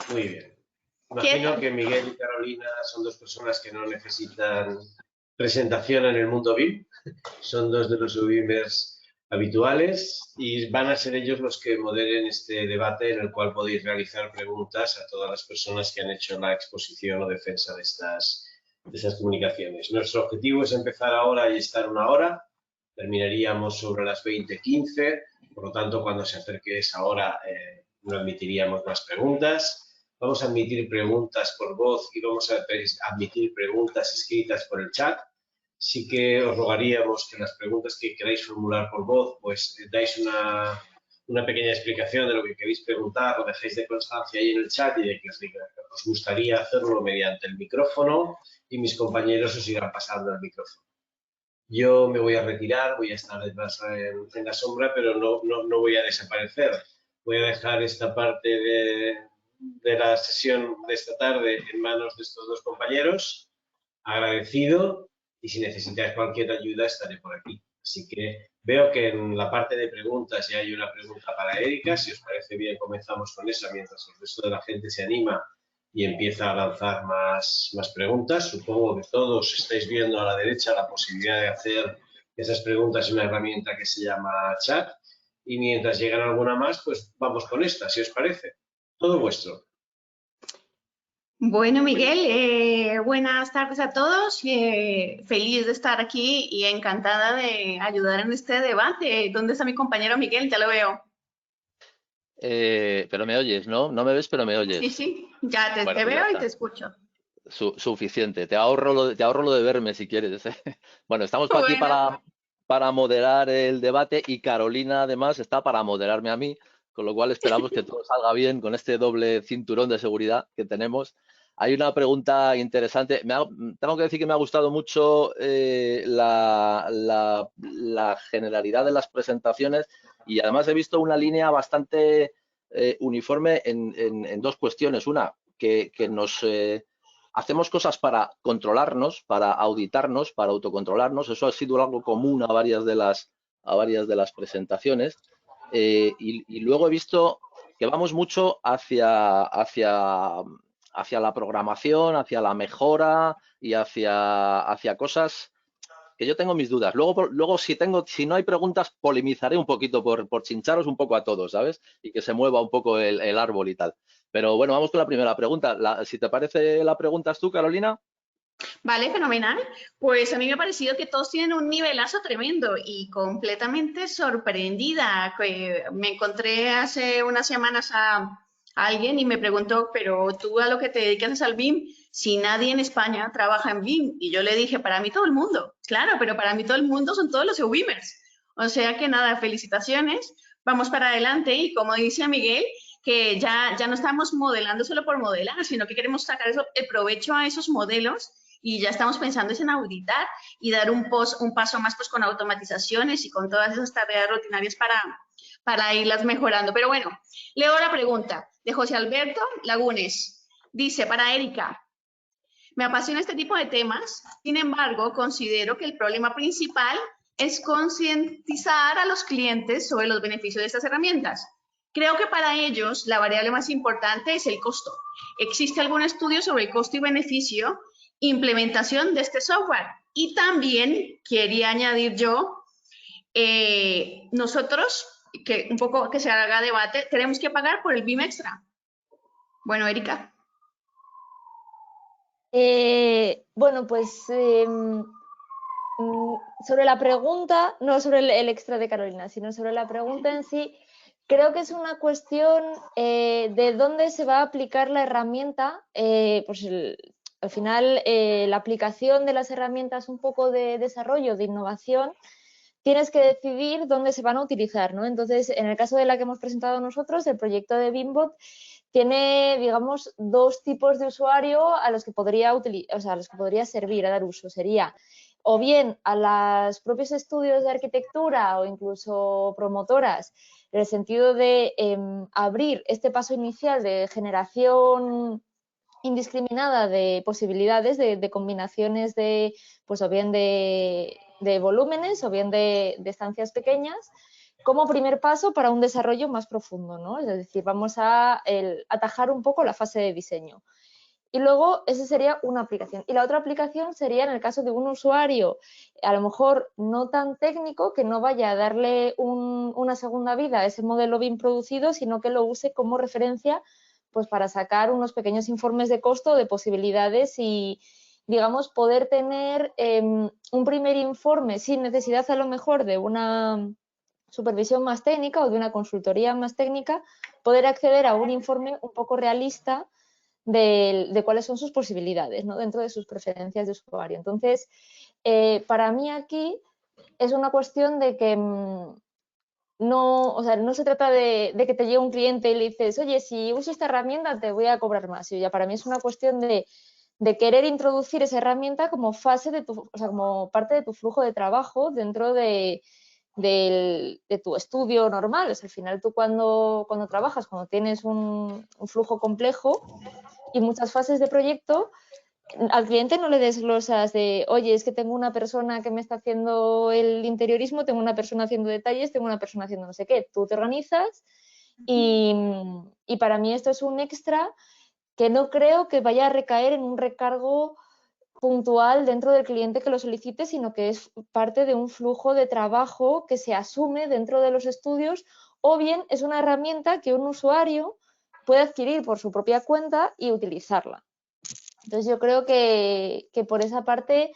Muy bien. ¿Qué Imagino tal? que Miguel y Carolina son dos personas que no necesitan presentación en el mundo BIM. Son dos de los BIMers habituales y van a ser ellos los que moderen este debate en el cual podéis realizar preguntas a todas las personas que han hecho la exposición o defensa de estas comunicaciones. Nuestro objetivo es empezar ahora y estar una hora. Terminaríamos sobre las 20:15. Por lo tanto, cuando se acerque esa hora, no admitiríamos más preguntas. Vamos a admitir preguntas por voz y vamos a admitir preguntas escritas por el chat. Sí que os rogaríamos que las preguntas que queráis formular por voz, pues dais una pequeña explicación de lo que queréis preguntar, lo dejéis de constancia ahí en el chat y de que os gustaría hacerlo mediante el micrófono y mis compañeros os irán pasando el micrófono. Yo me voy a retirar, voy a estar detrás en la sombra, pero no voy a desaparecer. Voy a dejar esta parte de la sesión de esta tarde en manos de estos dos compañeros, agradecido, y si necesitáis cualquier ayuda estaré por aquí. Así que veo que en la parte de preguntas ya hay una pregunta para Erika. Si os parece bien, comenzamos con esa mientras el resto de la gente se anima y empieza a lanzar más preguntas. Supongo que todos estáis viendo a la derecha la posibilidad de hacer esas preguntas en una herramienta que se llama chat. Y mientras llegan alguna más, pues vamos con esta, si os parece. Todo vuestro. Bueno, Miguel, buenas tardes a todos. Feliz de estar aquí y encantada de ayudar en este debate. ¿Dónde está mi compañero Miguel? Ya lo veo. Pero me oyes, ¿no? No me ves, pero me Sí, oyes. sí, ya Bueno, te pues ya veo y te está. escucho. Suficiente. Te ahorro lo de verme si quieres. Bueno, estamos aquí Bueno, para moderar el debate y Carolina además está para moderarme a mí, con lo cual esperamos que todo salga bien con este doble cinturón de seguridad que tenemos. Hay una pregunta interesante. Tengo que decir que me ha gustado mucho la generalidad de las presentaciones y además he visto una línea bastante uniforme en dos cuestiones. Una, que nos hacemos cosas para controlarnos, para auditarnos, para autocontrolarnos. Eso ha sido algo común a varias de las presentaciones. Y luego he visto que vamos mucho hacia la programación, hacia la mejora y hacia cosas que yo tengo mis dudas. Luego si no hay preguntas, polemizaré un poquito por chincharos un poco a todos, ¿sabes? Y que se mueva un poco el árbol y tal. Pero bueno, vamos con la primera pregunta. Si te parece, la preguntas tú, Carolina. vale, fenomenal. Pues a mí me ha parecido que todos tienen un nivelazo tremendo y completamente sorprendida. Que me encontré hace unas semanas a alguien y me preguntó, pero tú a lo que te dedicas es al BIM, si nadie en España trabaja en BIM. Y yo le dije, para mí todo el mundo. Claro, pero para mí todo el mundo son todos los EUBIMers. O sea que nada, felicitaciones. Vamos para adelante y como dice Miguel, que ya no estamos modelando solo por modelar, sino que queremos sacar el provecho a esos modelos y ya estamos pensando en auditar y dar un paso más pues con automatizaciones y con todas esas tareas rutinarias para irlas mejorando. Pero bueno, leo la pregunta de José Alberto Lagunes. Dice, para Erika, me apasiona este tipo de temas, sin embargo, considero que el problema principal es concientizar a los clientes sobre los beneficios de estas herramientas. Creo que para ellos la variable más importante es el costo. ¿Existe algún estudio sobre el costo y beneficio implementación de este software? Y también quería añadir yo, nosotros, que un poco que se haga debate, tenemos que pagar por el BIM extra. Bueno, Erika. Bueno, pues sobre la pregunta, no sobre el extra de Carolina, sino sobre la pregunta en sí, creo que es una cuestión de dónde se va a aplicar la herramienta. Pues al final, la aplicación de las herramientas, un poco de desarrollo, de innovación, tienes que decidir dónde se van a utilizar, ¿no? Entonces, en el caso de la que hemos presentado nosotros, el proyecto de BIMbot tiene, digamos, dos tipos de usuario a los que podría servir a dar uso. Sería o bien a los propios estudios de arquitectura o incluso promotoras, en el sentido de abrir este paso inicial de generación indiscriminada de posibilidades, de combinaciones pues o bien de volúmenes o bien de estancias pequeñas, como primer paso para un desarrollo más profundo, ¿no? Es decir, vamos a atajar un poco la fase de diseño. Y luego, esa sería una aplicación. Y la otra aplicación sería en el caso de un usuario, a lo mejor no tan técnico, que no vaya a darle una segunda vida a ese modelo bien producido, sino que lo use como referencia pues, para sacar unos pequeños informes de costo, de posibilidades y, digamos, poder tener un primer informe sin necesidad a lo mejor de una supervisión más técnica o de una consultoría más técnica, poder acceder a un informe un poco realista de cuáles son sus posibilidades, ¿no? Dentro de sus preferencias de usuario. Entonces, para mí aquí es una cuestión de que no, o sea, no se trata de que te llegue un cliente y le dices, oye, si uso esta herramienta te voy a cobrar más. Y ya para mí es una cuestión de querer introducir esa herramienta como fase de tu, o sea, como parte de tu flujo de trabajo dentro de tu estudio normal. O sea, al final tú cuando trabajas, cuando tienes un flujo complejo y muchas fases de proyecto, al cliente no le desglosas de, oye, es que tengo una persona que me está haciendo el interiorismo, tengo una persona haciendo detalles, tengo una persona haciendo no sé qué. Tú te organizas y para mí esto es un extra que no creo que vaya a recaer en un recargo puntual dentro del cliente que lo solicite, sino que es parte de un flujo de trabajo que se asume dentro de los estudios, o bien es una herramienta que un usuario puede adquirir por su propia cuenta y utilizarla. Entonces yo creo que por esa parte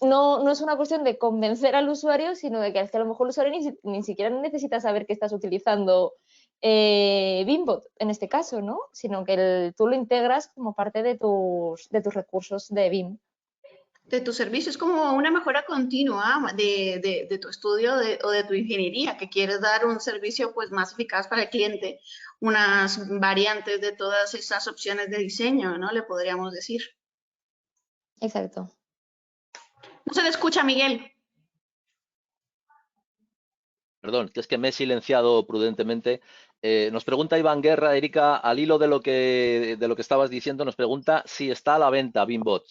no es una cuestión de convencer al usuario, sino de que a lo mejor el usuario ni siquiera necesita saber que estás utilizando Beambot en este caso, ¿no? Sino que tú lo integras como parte de tus recursos de BIM. De tu servicio, es como una mejora continua de tu estudio o de tu ingeniería, que quieres dar un servicio pues más eficaz para el cliente, unas variantes de todas esas opciones de diseño, ¿no? Le podríamos decir. Exacto. No se le escucha, Miguel. Perdón, que es que me he silenciado prudentemente. Nos pregunta Iván Guerra, Erika, al hilo de lo que estabas diciendo, nos pregunta si está a la venta Beambot.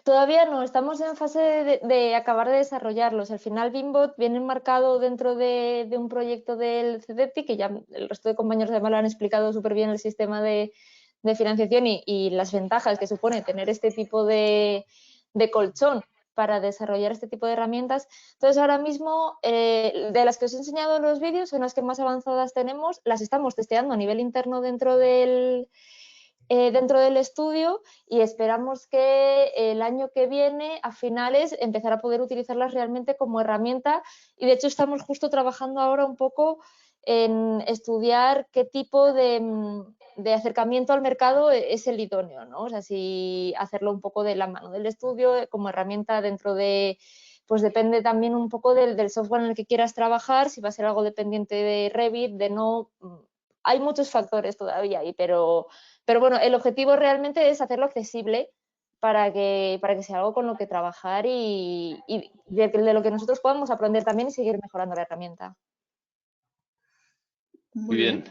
Todavía no, estamos en fase de acabar de desarrollarlos. Al final, Beambot viene enmarcado dentro de un proyecto del CDEPTI, que ya el resto de compañeros además lo han explicado súper bien el sistema de financiación y las ventajas que supone tener este tipo de colchón para desarrollar este tipo de herramientas. Entonces, ahora mismo, de las que os he enseñado en los vídeos, son las que más avanzadas tenemos, las estamos testeando a nivel interno dentro del estudio y esperamos que el año que viene, a finales, empezar a poder utilizarlas realmente como herramienta y de hecho estamos justo trabajando ahora un poco en estudiar qué tipo de acercamiento al mercado es el idóneo, ¿no? O sea, si hacerlo un poco de la mano del estudio como herramienta dentro de, pues depende también un poco del software en el que quieras trabajar, si va a ser algo dependiente de Revit, de no. Hay muchos factores todavía ahí, pero bueno, el objetivo realmente es hacerlo accesible para que sea algo con lo que trabajar y de lo que nosotros podamos aprender también y seguir mejorando la herramienta. Muy bien.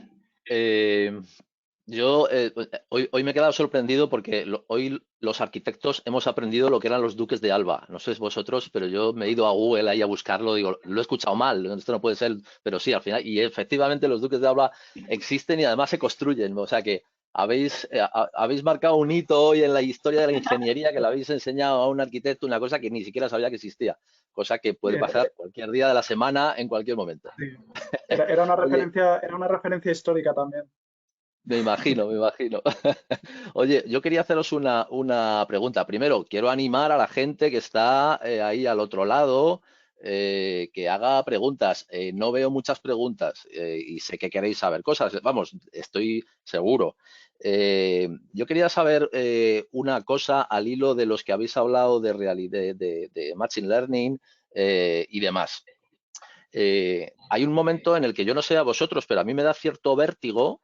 Yo hoy me he quedado sorprendido porque hoy los arquitectos hemos aprendido lo que eran los duques de Alba. No sé vosotros, pero yo me he ido a Google ahí a buscarlo. Digo, lo he escuchado mal, esto no puede ser, pero sí, al final. Y efectivamente los duques de Alba existen y además se construyen. O sea que habéis marcado un hito hoy en la historia de la ingeniería que le habéis enseñado a un arquitecto una cosa que ni siquiera sabía que existía. Cosa que puede pasar cualquier día de la semana, en cualquier momento. Sí. Era una referencia histórica también. Me imagino. Oye, yo quería haceros una pregunta. Primero, quiero animar a la gente que está ahí al otro lado que haga preguntas. No veo muchas preguntas y sé que queréis saber cosas. Vamos, estoy seguro. Yo quería saber una cosa al hilo de los que habéis hablado de realidad, de Machine Learning y demás. Hay un momento en el que yo no sé a vosotros, pero a mí me da cierto vértigo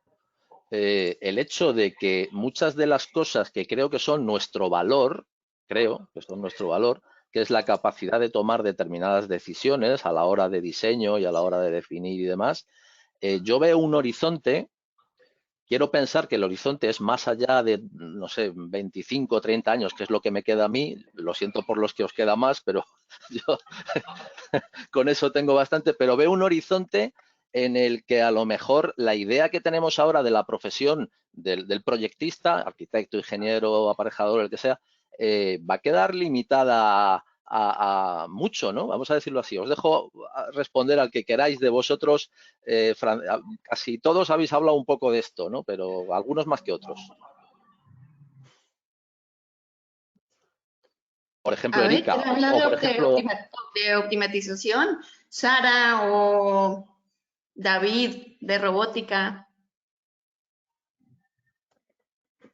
el hecho de que muchas de las cosas que creo que son nuestro valor, que es la capacidad de tomar determinadas decisiones a la hora de diseño y a la hora de definir y demás, yo veo un horizonte quiero pensar que el horizonte es más allá de, no sé, 25 o 30 años, que es lo que me queda a mí. Lo siento por los que os queda más, pero yo con eso tengo bastante. Pero veo un horizonte en el que a lo mejor la idea que tenemos ahora de la profesión del proyectista, arquitecto, ingeniero, aparejador, el que sea, va a quedar limitada a mucho, ¿no? Vamos a decirlo así. Os dejo responder al que queráis de vosotros. Casi todos habéis hablado un poco de esto, ¿no? Pero algunos más que otros. Por ejemplo, A ver, Erika, ¿quién habla o por ejemplo, de optimización? Sara o David de robótica.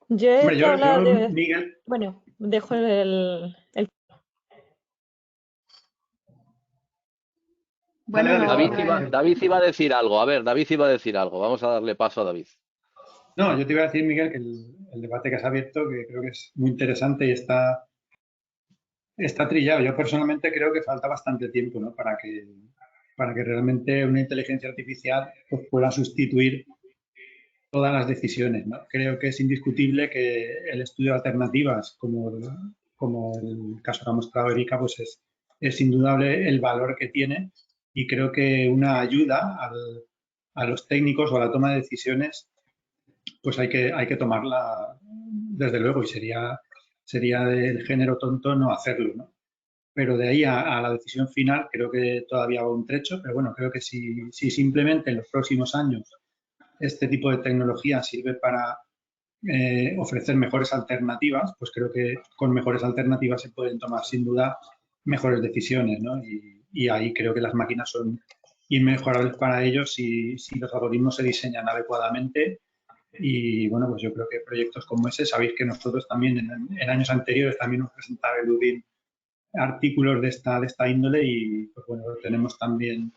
Yo he Hombre, que hablar de... Miguel, Bueno, dejo el... dale, Bueno, dale, no, Sara. David iba a decir algo. A ver, David iba a decir algo. Vamos a darle paso a David. No, yo te iba a decir, Miguel, que el debate que has abierto, que creo que es muy interesante y está trillado. Yo personalmente creo que falta bastante tiempo, ¿no? Para que realmente una inteligencia artificial pues, pueda sustituir todas las decisiones, ¿no? Creo que es indiscutible que el estudio de alternativas, como el caso que ha mostrado Erika, pues es indudable el valor que tiene y creo que una ayuda a los técnicos o a la toma de decisiones, pues hay que tomarla desde luego y sería del género tonto no hacerlo, ¿no? Pero de ahí a la decisión final creo que todavía va un trecho, pero bueno, creo que si simplemente en los próximos años este tipo de tecnología sirve para ofrecer mejores alternativas, pues creo que con mejores alternativas se pueden tomar sin duda mejores decisiones, ¿no? Y ahí creo que las máquinas son inmejorables para ellos si los algoritmos se diseñan adecuadamente. Y bueno, pues yo creo que proyectos como ese, sabéis que nosotros también en años anteriores también hemos presentado en Udin artículos de esta índole y pues bueno, tenemos también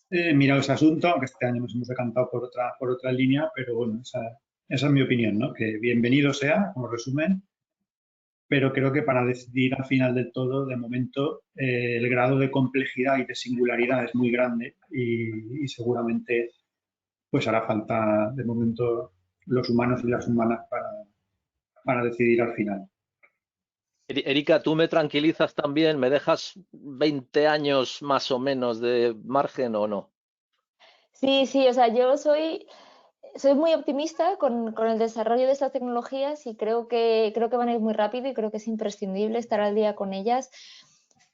mirado ese asunto, aunque este año nos hemos decantado por otra línea, pero bueno, esa es mi opinión, ¿no? Que bienvenido sea, como resumen, pero creo que para decidir al final del todo, de momento, el grado de complejidad y de singularidad es muy grande y seguramente pues hará falta de momento los humanos y las humanas para decidir al final. Erika, tú me tranquilizas también. ¿Me dejas 20 años más o menos de margen o no? Sí, sí, o sea, yo soy muy optimista con el desarrollo de estas tecnologías y creo que van a ir muy rápido y creo que es imprescindible estar al día con ellas.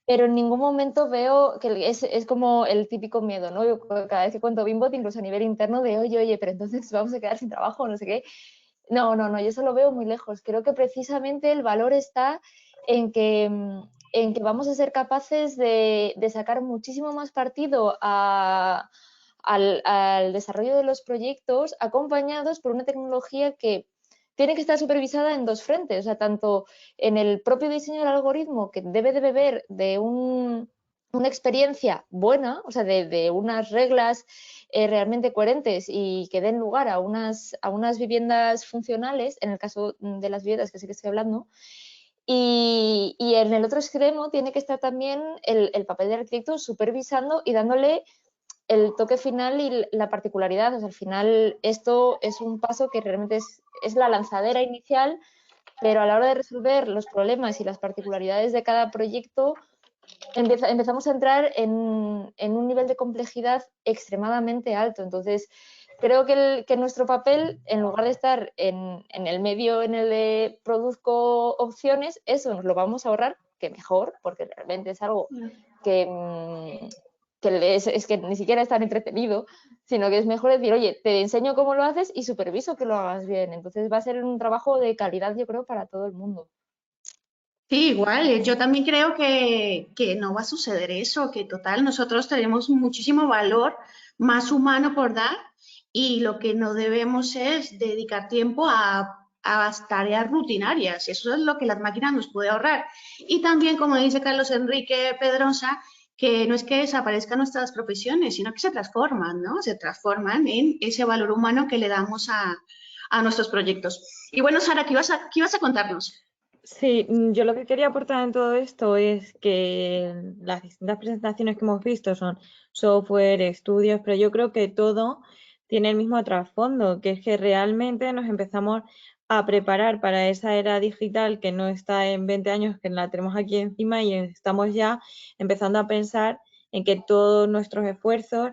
Pero en ningún momento veo que es como el típico miedo, ¿no? Yo cada vez que cuento Bimbot, incluso a nivel interno, de oye, pero entonces vamos a quedar sin trabajo, no sé qué. No, yo eso lo veo muy lejos. Creo que precisamente el valor está en que, en que vamos a ser capaces de sacar muchísimo más partido al desarrollo de los proyectos acompañados por una tecnología que tiene que estar supervisada en dos frentes, o sea, tanto en el propio diseño del algoritmo, que debe de beber de una experiencia buena, o sea, de unas reglas realmente coherentes y que den lugar a unas viviendas funcionales, en el caso de las viviendas que sí que estoy hablando, y en el otro extremo tiene que estar también el papel del arquitecto supervisando y dándole el toque final y la particularidad. O sea, al final esto es un paso que realmente es la lanzadera inicial, pero a la hora de resolver los problemas y las particularidades de cada proyecto, empezamos a entrar en un nivel de complejidad extremadamente alto. Entonces, creo que nuestro papel, en lugar de estar en el medio en el de produzco opciones, eso nos lo vamos a ahorrar, que mejor, porque realmente es algo que es que ni siquiera es tan entretenido, sino que es mejor decir, oye, te enseño cómo lo haces y superviso que lo hagas bien. Entonces va a ser un trabajo de calidad, yo creo, para todo el mundo. Sí, igual, yo también creo que no va a suceder eso, que total, nosotros tenemos muchísimo valor más humano por dar y lo que no debemos es dedicar tiempo a tareas rutinarias, eso es lo que las máquinas nos pueden ahorrar. Y también, como dice Carlos Enrique Pedrosa, que no es que desaparezcan nuestras profesiones, sino que se transforman, ¿no? Se transforman en ese valor humano que le damos a nuestros proyectos. Y bueno, Sara, qué ibas a contarnos? Sí, yo lo que quería aportar en todo esto es que las distintas presentaciones que hemos visto son software, estudios, pero yo creo que todo tiene el mismo trasfondo, que es que realmente nos empezamos a preparar para esa era digital que no está en 20 años, que la tenemos aquí encima y estamos ya empezando a pensar en que todos nuestros esfuerzos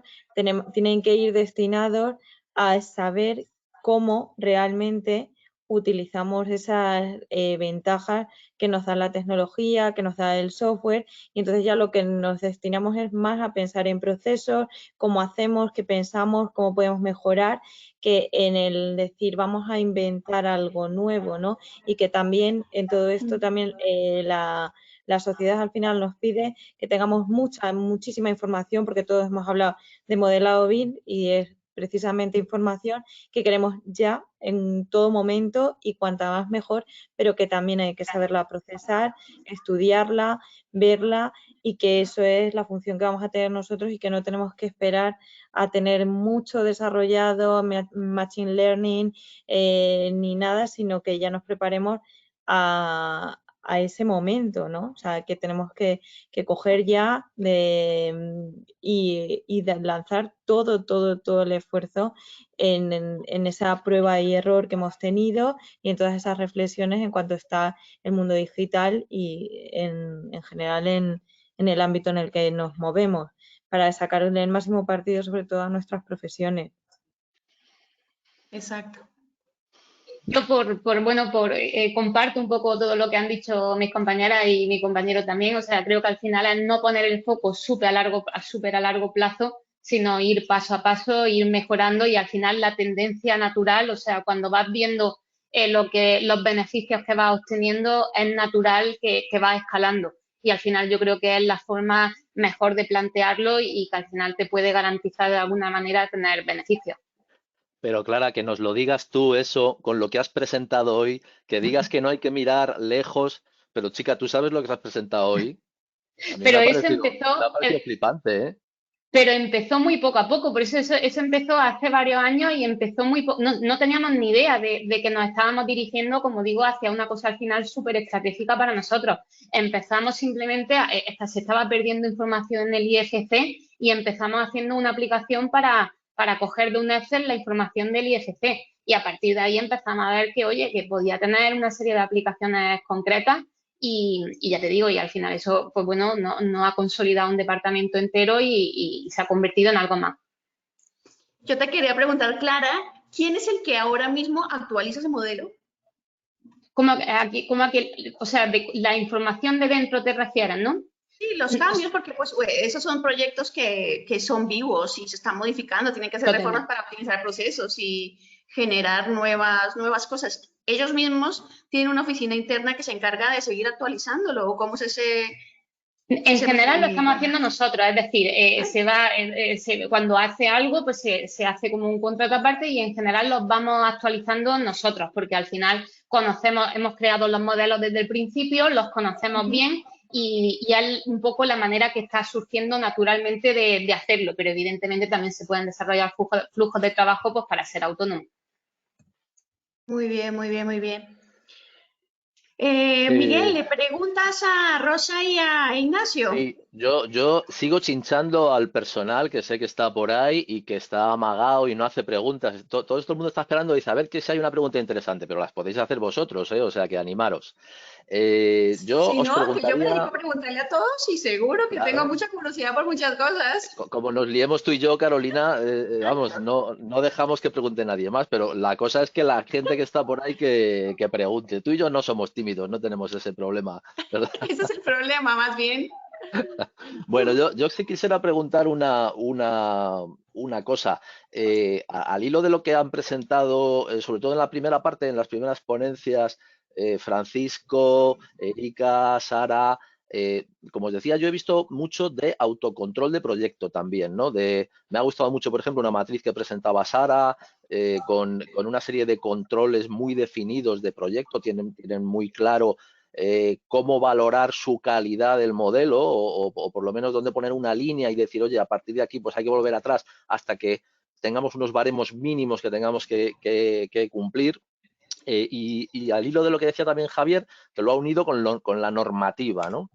tienen que ir destinados a saber cómo realmente utilizamos esas ventajas que nos da la tecnología, que nos da el software, y entonces ya lo que nos destinamos es más a pensar en procesos, cómo hacemos, qué pensamos, cómo podemos mejorar, que en el decir vamos a inventar algo nuevo, ¿no? Y que también en todo esto también la sociedad al final nos pide que tengamos muchísima información, porque todos hemos hablado de modelado BIM y es precisamente información que queremos ya en todo momento y cuanta más mejor, pero que también hay que saberla procesar, estudiarla, verla, y que eso es la función que vamos a tener nosotros y que no tenemos que esperar a tener mucho desarrollado, machine learning, ni nada, sino que ya nos preparemos a ese momento, ¿no? O sea, que tenemos que coger ya y lanzar todo el esfuerzo en esa prueba y error que hemos tenido y en todas esas reflexiones en cuanto está el mundo digital y en general en el ámbito en el que nos movemos, para sacar el máximo partido sobre todo a nuestras profesiones. Exacto. Yo comparto un poco todo lo que han dicho mis compañeras y mi compañero también. O sea, creo que al final es no poner el foco súper a largo plazo, sino ir paso a paso, ir mejorando, y al final la tendencia natural, o sea, cuando vas viendo los beneficios que vas obteniendo, es natural que vas escalando. Y al final yo creo que es la forma mejor de plantearlo y que al final te puede garantizar de alguna manera tener beneficios. Pero Clara, que nos lo digas tú eso con lo que has presentado hoy, que digas que no hay que mirar lejos, pero chica, ¿tú sabes lo que has presentado hoy? A mí Pero me ha eso parecido flipante, ¿eh? pero empezó muy poco a poco, por eso empezó hace varios años y empezó muy poco, no teníamos ni idea de que nos estábamos dirigiendo, como digo, hacia una cosa al final súper estratégica para nosotros. Empezamos simplemente, se estaba perdiendo información en el IFC y empezamos haciendo una aplicación para coger de un Excel la información del IFC, y a partir de ahí empezamos a ver que, oye, que podía tener una serie de aplicaciones concretas. Y ya te digo, y al final eso, pues bueno, no ha consolidado un departamento entero y se ha convertido en algo más. Yo te quería preguntar, Clara, ¿quién es el que ahora mismo actualiza ese modelo? O sea, de la información de dentro te refieres, ¿no? Sí, los cambios, porque pues esos son proyectos que son vivos y se están modificando, tienen que hacer reformas para optimizar procesos y generar nuevas cosas. Ellos mismos tienen una oficina interna que se encarga de seguir actualizándolo, ¿o cómo es ese? En general lo estamos haciendo nosotros, es decir, cuando hace algo, pues se hace como un contrato aparte, y en general los vamos actualizando nosotros, porque al final hemos creado los modelos desde el principio, los conocemos bien, y es un poco la manera que está surgiendo naturalmente de hacerlo, pero evidentemente también se pueden desarrollar flujos de trabajo pues para ser autónomos. Muy bien, muy bien, muy bien. Miguel, ¿le preguntas a Rosa y a Ignacio? Sí, yo sigo chinchando al personal que sé que está por ahí y que está amagado y no hace preguntas. Todo el mundo está esperando y dice, a ver que si hay una pregunta interesante, pero las podéis hacer vosotros, ¿eh? O sea que animaros. Yo Si os no, que yo me dedico preguntaría, a preguntarle a todos y seguro que tengo claro, mucha curiosidad por muchas cosas. como nos liemos tú y yo, Carolina, vamos, no dejamos que pregunte nadie más, pero la cosa es que la gente que está por ahí que pregunte. Tú y yo no somos tímidos, no tenemos ese problema, ¿verdad? Ese es el problema, más bien. Bueno, yo sí quisiera preguntar una cosa. Al hilo de lo que han presentado, sobre todo en la primera parte, en las primeras ponencias, Francisco, Erika, Sara, como os decía, yo he visto mucho de autocontrol de proyecto también, ¿no? Me ha gustado mucho, por ejemplo, una matriz que presentaba Sara, con una serie de controles muy definidos de proyecto, tienen muy claro cómo valorar su calidad del modelo o por lo menos dónde poner una línea y decir, oye, a partir de aquí pues hay que volver atrás hasta que tengamos unos baremos mínimos que tengamos que cumplir. Y al hilo de lo que decía también Javier, que lo ha unido con la normativa, ¿no?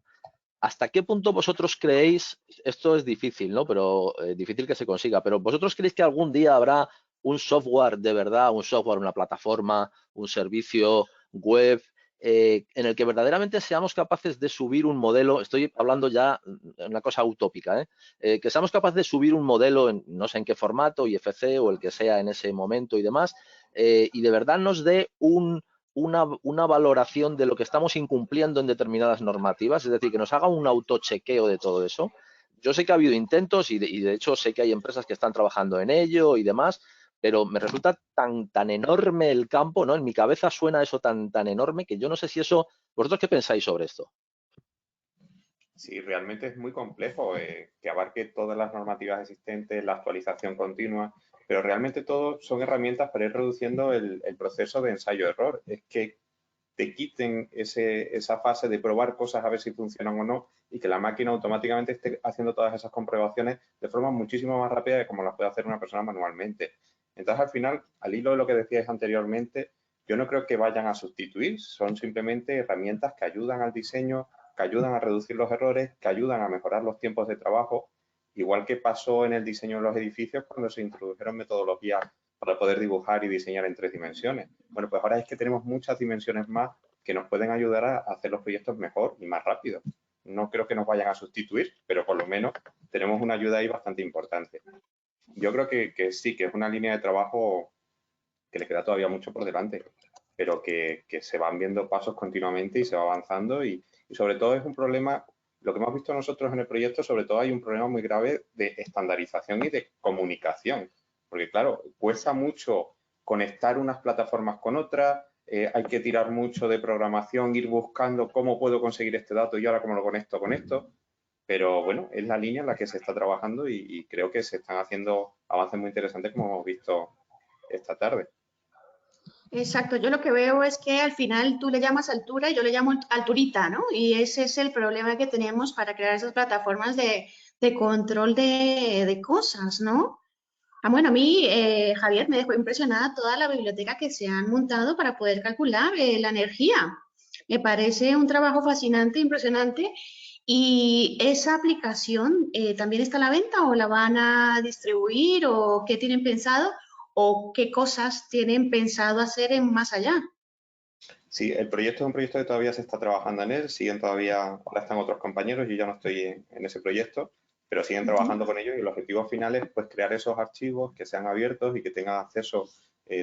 ¿Hasta qué punto vosotros creéis, esto es difícil, ¿no? Pero difícil que se consiga, pero vosotros creéis que algún día habrá un software de verdad, un software, una plataforma, un servicio web, en el que verdaderamente seamos capaces de subir un modelo, estoy hablando ya de una cosa utópica, que seamos capaces de subir un modelo, no sé en qué formato, IFC o el que sea en ese momento y demás, y de verdad nos dé una valoración de lo que estamos incumpliendo en determinadas normativas, es decir, que nos haga un autochequeo de todo eso. Yo sé que ha habido intentos y de hecho sé que hay empresas que están trabajando en ello y demás, pero me resulta tan enorme el campo, ¿no? En mi cabeza suena eso tan enorme que yo no sé si eso... ¿Vosotros qué pensáis sobre esto? Sí, realmente es muy complejo que abarque todas las normativas existentes, la actualización continua, pero realmente todo son herramientas para ir reduciendo el proceso de ensayo-error. Es que te quiten esa fase de probar cosas a ver si funcionan o no y que la máquina automáticamente esté haciendo todas esas comprobaciones de forma muchísimo más rápida de como las puede hacer una persona manualmente. Entonces, al final, al hilo de lo que decíais anteriormente, yo no creo que vayan a sustituir, son simplemente herramientas que ayudan al diseño, que ayudan a reducir los errores, que ayudan a mejorar los tiempos de trabajo, igual que pasó en el diseño de los edificios cuando se introdujeron metodologías para poder dibujar y diseñar en 3 dimensiones. Bueno, pues ahora es que tenemos muchas dimensiones más que nos pueden ayudar a hacer los proyectos mejor y más rápido. No creo que nos vayan a sustituir, pero por lo menos tenemos una ayuda ahí bastante importante. Yo creo que sí, que es una línea de trabajo que le queda todavía mucho por delante, pero que se van viendo pasos continuamente y se va avanzando y sobre todo es un problema, lo que hemos visto nosotros en el proyecto, sobre todo hay un problema muy grave de estandarización y de comunicación, porque claro, cuesta mucho conectar unas plataformas con otras, hay que tirar mucho de programación, ir buscando cómo puedo conseguir este dato y ahora cómo lo conecto con esto, pero bueno, es la línea en la que se está trabajando y creo que se están haciendo avances muy interesantes como hemos visto esta tarde. Exacto, yo lo que veo es que al final tú le llamas altura y yo le llamo alturita, ¿no? Y ese es el problema que tenemos para crear esas plataformas de control de cosas, ¿no? Bueno, a mí, Javier, me dejó impresionada toda la biblioteca que se han montado para poder calcular la energía. Me parece un trabajo fascinante, impresionante. ¿Y esa aplicación también está a la venta o la van a distribuir o qué tienen pensado o qué cosas tienen pensado hacer en más allá? Sí, el proyecto es un proyecto que todavía se está trabajando en él, siguen todavía, ahora están otros compañeros, yo ya no estoy en ese proyecto, pero siguen trabajando con ellos y el objetivo final es pues crear esos archivos que sean abiertos y que tengan acceso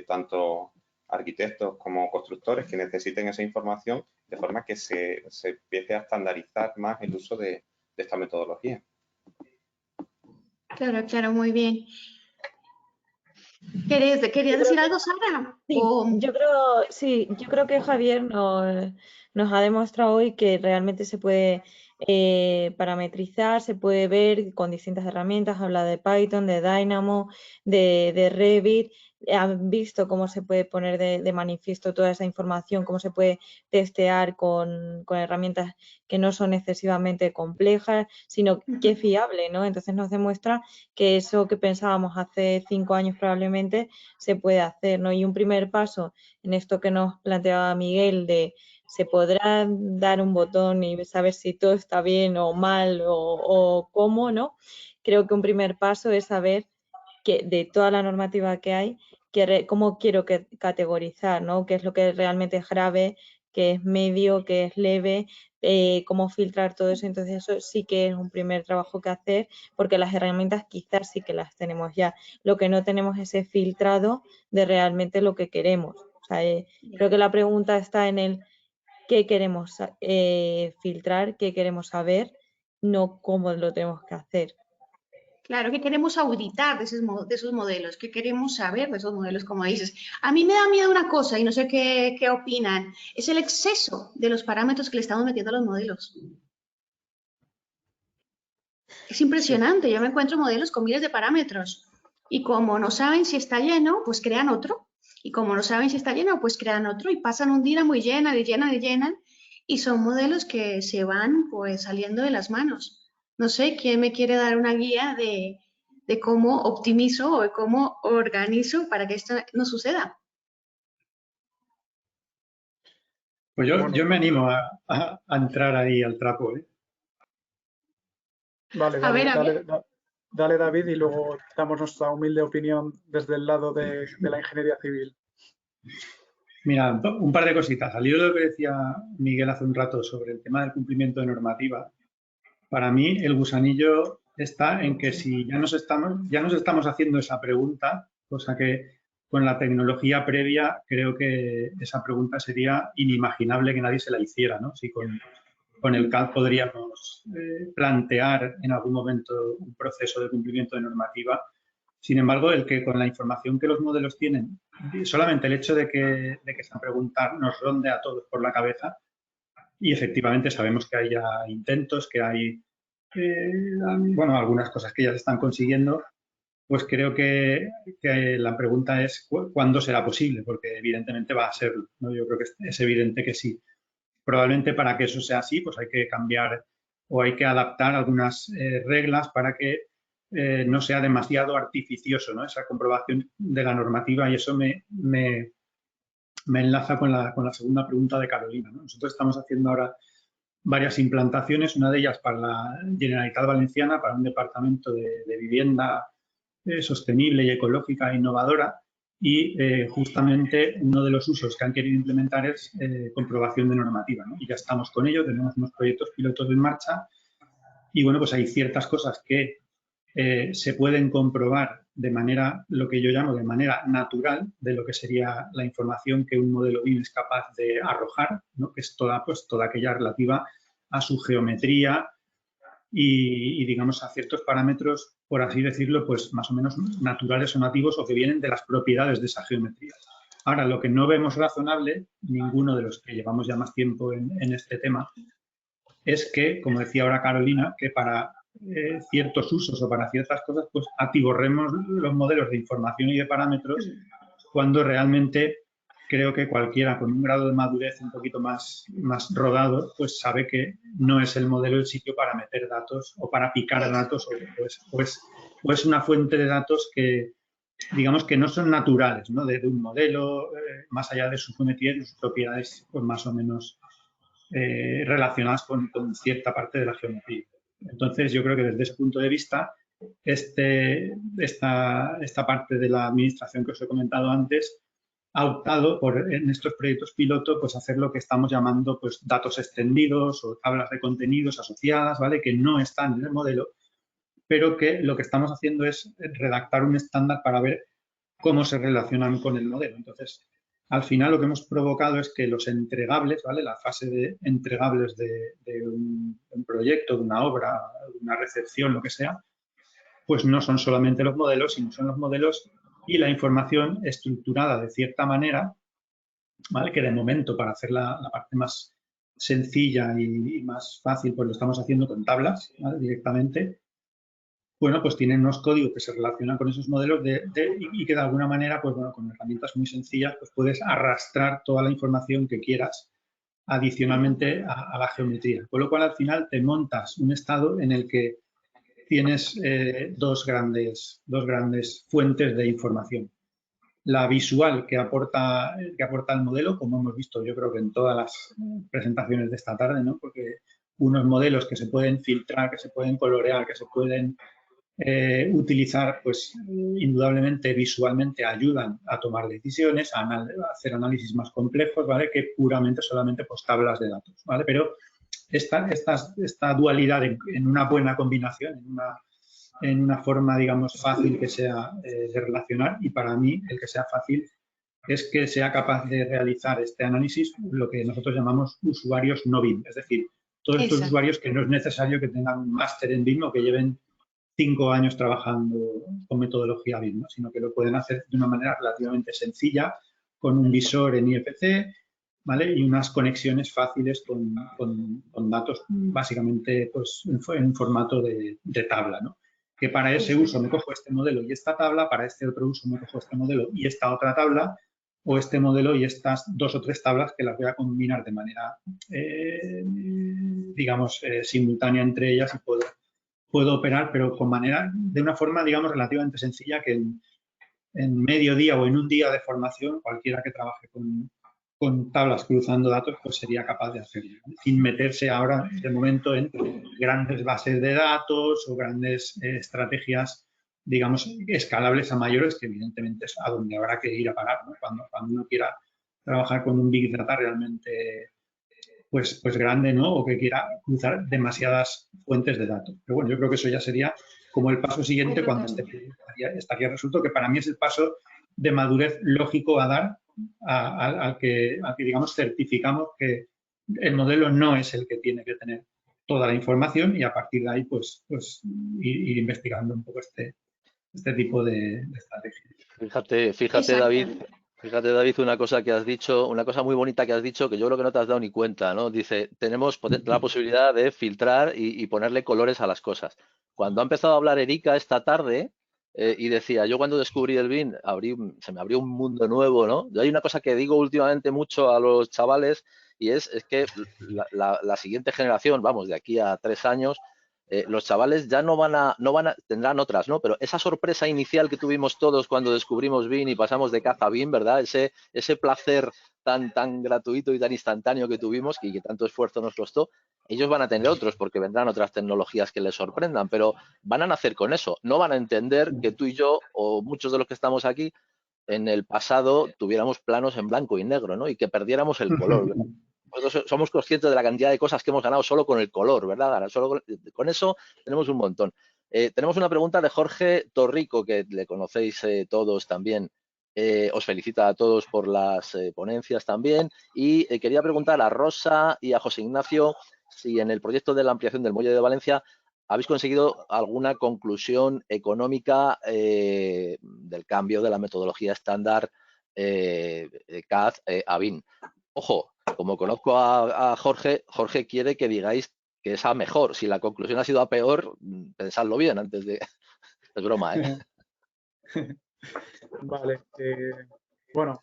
tanto arquitectos como constructores que necesiten esa información de forma que se empiece a estandarizar más el uso de esta metodología. Claro, claro, muy bien. ¿Querías decir algo, Sara? Sí, yo creo que Javier nos ha demostrado hoy que realmente se puede parametrizar, se puede ver con distintas herramientas, habla de Python, de Dynamo, de Revit, han visto cómo se puede poner de manifiesto toda esa información, cómo se puede testear con herramientas que no son excesivamente complejas, sino que es fiable, ¿no? Entonces nos demuestra que eso que pensábamos hace 5 años probablemente se puede hacer, ¿no? Y un primer paso en esto que nos planteaba Miguel de se podrá dar un botón y saber si todo está bien o mal o cómo, ¿no? Creo que un primer paso es saber que de toda la normativa que hay, cómo quiero categorizar, ¿no? Qué es lo que realmente es grave, qué es medio, qué es leve, cómo filtrar todo eso. Entonces eso sí que es un primer trabajo que hacer porque las herramientas quizás sí que las tenemos ya. Lo que no tenemos es ese filtrado de realmente lo que queremos. O sea, creo que la pregunta está en el qué queremos filtrar, qué queremos saber, no cómo lo tenemos que hacer. Claro, que queremos auditar de esos modelos, que queremos saber de esos modelos, como dices. A mí me da miedo una cosa, y no sé qué opinan, es el exceso de los parámetros que le estamos metiendo a los modelos. Es impresionante, yo me encuentro modelos con miles de parámetros, y como no saben si está lleno, pues crean otro, y como no saben si está lleno, pues crean otro, y pasan un día muy llena, de llenan, y son modelos que se van pues saliendo de las manos. No sé, ¿quién me quiere dar una guía de cómo optimizo o de cómo organizo para que esto no suceda? Pues yo me animo a entrar ahí al trapo, ¿eh? Vale, A ver, dale. dale David y luego damos nuestra humilde opinión desde el lado de la ingeniería civil. Mira, un par de cositas. Al hilo de lo que decía Miguel hace un rato sobre el tema del cumplimiento de normativa, para mí el gusanillo está en que si ya nos estamos haciendo esa pregunta, cosa que con la tecnología previa creo que esa pregunta sería inimaginable que nadie se la hiciera, ¿no? Si con el CAD podríamos plantear en algún momento un proceso de cumplimiento de normativa. Sin embargo, el que con la información que los modelos tienen, solamente el hecho de que esa pregunta nos ronde a todos por la cabeza, y efectivamente sabemos que hay ya intentos, que hay, bueno, algunas cosas que ya se están consiguiendo, pues creo que la pregunta es ¿cuándo será posible? Porque evidentemente va a serlo, ¿no? Yo creo que es evidente que sí. Probablemente para que eso sea así, pues hay que cambiar o hay que adaptar algunas reglas para que no sea demasiado artificioso, ¿no? Esa comprobación de la normativa, y eso me enlaza con la segunda pregunta de Carolina, ¿no? Nosotros estamos haciendo ahora varias implantaciones, una de ellas para la Generalitat Valenciana, para un departamento de vivienda sostenible y ecológica e innovadora, y justamente uno de los usos que han querido implementar es comprobación de normativa, ¿no? Y ya estamos con ello, tenemos unos proyectos pilotos en marcha y bueno, pues hay ciertas cosas que se pueden comprobar de manera, lo que yo llamo de manera natural, de lo que sería la información que un modelo BIM es capaz de arrojar, ¿no? Que es toda aquella relativa a su geometría y digamos a ciertos parámetros, por así decirlo, pues más o menos naturales o nativos o que vienen de las propiedades de esa geometría. Ahora, lo que no vemos razonable, ninguno de los que llevamos ya más tiempo en este tema, es que, como decía ahora Carolina, que para ciertos usos o para ciertas cosas, pues atiborremos los modelos de información y de parámetros cuando realmente creo que cualquiera con un grado de madurez un poquito más rodado, pues sabe que no es el modelo el sitio para meter datos o para picar datos o es una fuente de datos que, digamos, que no son naturales, ¿no? De un modelo, más allá de su geometría y de sus propiedades, pues más o menos relacionadas con cierta parte de la geometría. Entonces, yo creo que desde ese punto de vista, esta parte de la administración que os he comentado antes ha optado por, en estos proyectos piloto, pues hacer lo que estamos llamando pues datos extendidos o tablas de contenidos asociadas, ¿vale? Que no están en el modelo, pero que lo que estamos haciendo es redactar un estándar para ver cómo se relacionan con el modelo. Entonces, al final lo que hemos provocado es que los entregables, ¿vale? La fase de entregables de un proyecto, de una obra, de una recepción, lo que sea, pues no son solamente los modelos, sino son los modelos y la información estructurada de cierta manera, ¿vale? Que de momento, para hacer la parte más sencilla y más fácil, pues lo estamos haciendo con tablas, ¿vale? Directamente. Bueno, pues tienen unos códigos que se relacionan con esos modelos y que de alguna manera, pues bueno, con herramientas muy sencillas, pues puedes arrastrar toda la información que quieras adicionalmente a la geometría. Con lo cual, al final, te montas un estado en el que tienes dos grandes fuentes de información. La visual que aporta el modelo, como hemos visto yo creo que en todas las presentaciones de esta tarde, ¿no? Porque unos modelos que se pueden filtrar, que se pueden colorear, que se pueden utilizar, pues indudablemente visualmente ayudan a tomar decisiones, a hacer análisis más complejos, ¿vale? Que puramente solamente pues tablas de datos, ¿vale? Pero esta dualidad en una buena combinación, en una forma, digamos, fácil que sea de relacionar, y para mí el que sea fácil es que sea capaz de realizar este análisis lo que nosotros llamamos usuarios no BIM, es decir, todos estos usuarios que no es necesario que tengan un máster en BIM o que lleven 5 años trabajando con metodología BIM, ¿no? Sino que lo pueden hacer de una manera relativamente sencilla, con un visor en IFC, ¿vale? Y unas conexiones fáciles con datos básicamente pues, en formato de tabla, ¿no? Que para ese uso me cojo este modelo y esta tabla, para este otro uso me cojo este modelo y esta otra tabla, o este modelo y estas 2 o 3 tablas que las voy a combinar de manera, digamos, simultánea entre ellas y puedo operar, pero de una forma, digamos, relativamente sencilla que en medio día o en un día de formación, cualquiera que trabaje con tablas cruzando datos, pues sería capaz de hacerlo, sin meterse ahora, de momento, en grandes bases de datos o grandes estrategias, digamos, escalables a mayores, que evidentemente es a donde habrá que ir a parar, ¿no? Cuando uno quiera trabajar con un Big Data realmente pues grande, ¿no? O que quiera cruzar demasiadas fuentes de datos. Pero bueno, yo creo que eso ya sería como el paso siguiente cuando estaría resuelto, que para mí es el paso de madurez lógico a dar al que, digamos, certificamos que el modelo no es el que tiene que tener toda la información y a partir de ahí, pues ir investigando un poco este tipo de estrategias. Fíjate, David, una cosa que has dicho, una cosa muy bonita que has dicho, que yo creo que no te has dado ni cuenta, ¿no? Dice, tenemos la posibilidad de filtrar y ponerle colores a las cosas. Cuando ha empezado a hablar Erika esta tarde, y decía, yo cuando descubrí el BIM, se me abrió un mundo nuevo, ¿no? Yo hay una cosa que digo últimamente mucho a los chavales, y es que la siguiente generación, vamos, de aquí a 3 años, los chavales ya tendrán otras, ¿no? Pero esa sorpresa inicial que tuvimos todos cuando descubrimos BIM y pasamos de caja a BIM, ¿verdad? Ese placer tan gratuito y tan instantáneo que tuvimos y que tanto esfuerzo nos costó, ellos van a tener otros porque vendrán otras tecnologías que les sorprendan, pero van a nacer con eso. No van a entender que tú y yo, o muchos de los que estamos aquí, en el pasado tuviéramos planos en blanco y negro, ¿no? Y que perdiéramos el color, ¿verdad? Nosotros somos conscientes de la cantidad de cosas que hemos ganado solo con el color, ¿verdad? Solo con eso tenemos un montón. Tenemos una pregunta de Jorge Torrico, que le conocéis todos también. Os felicita a todos por las ponencias también. Y quería preguntar a Rosa y a José Ignacio si en el proyecto de la ampliación del Muelle de Valencia habéis conseguido alguna conclusión económica del cambio de la metodología estándar CAD a BIM. Ojo, como conozco a Jorge, Jorge quiere que digáis que es a mejor. Si la conclusión ha sido a peor, pensadlo bien antes de... Es broma, ¿eh? Vale. Bueno,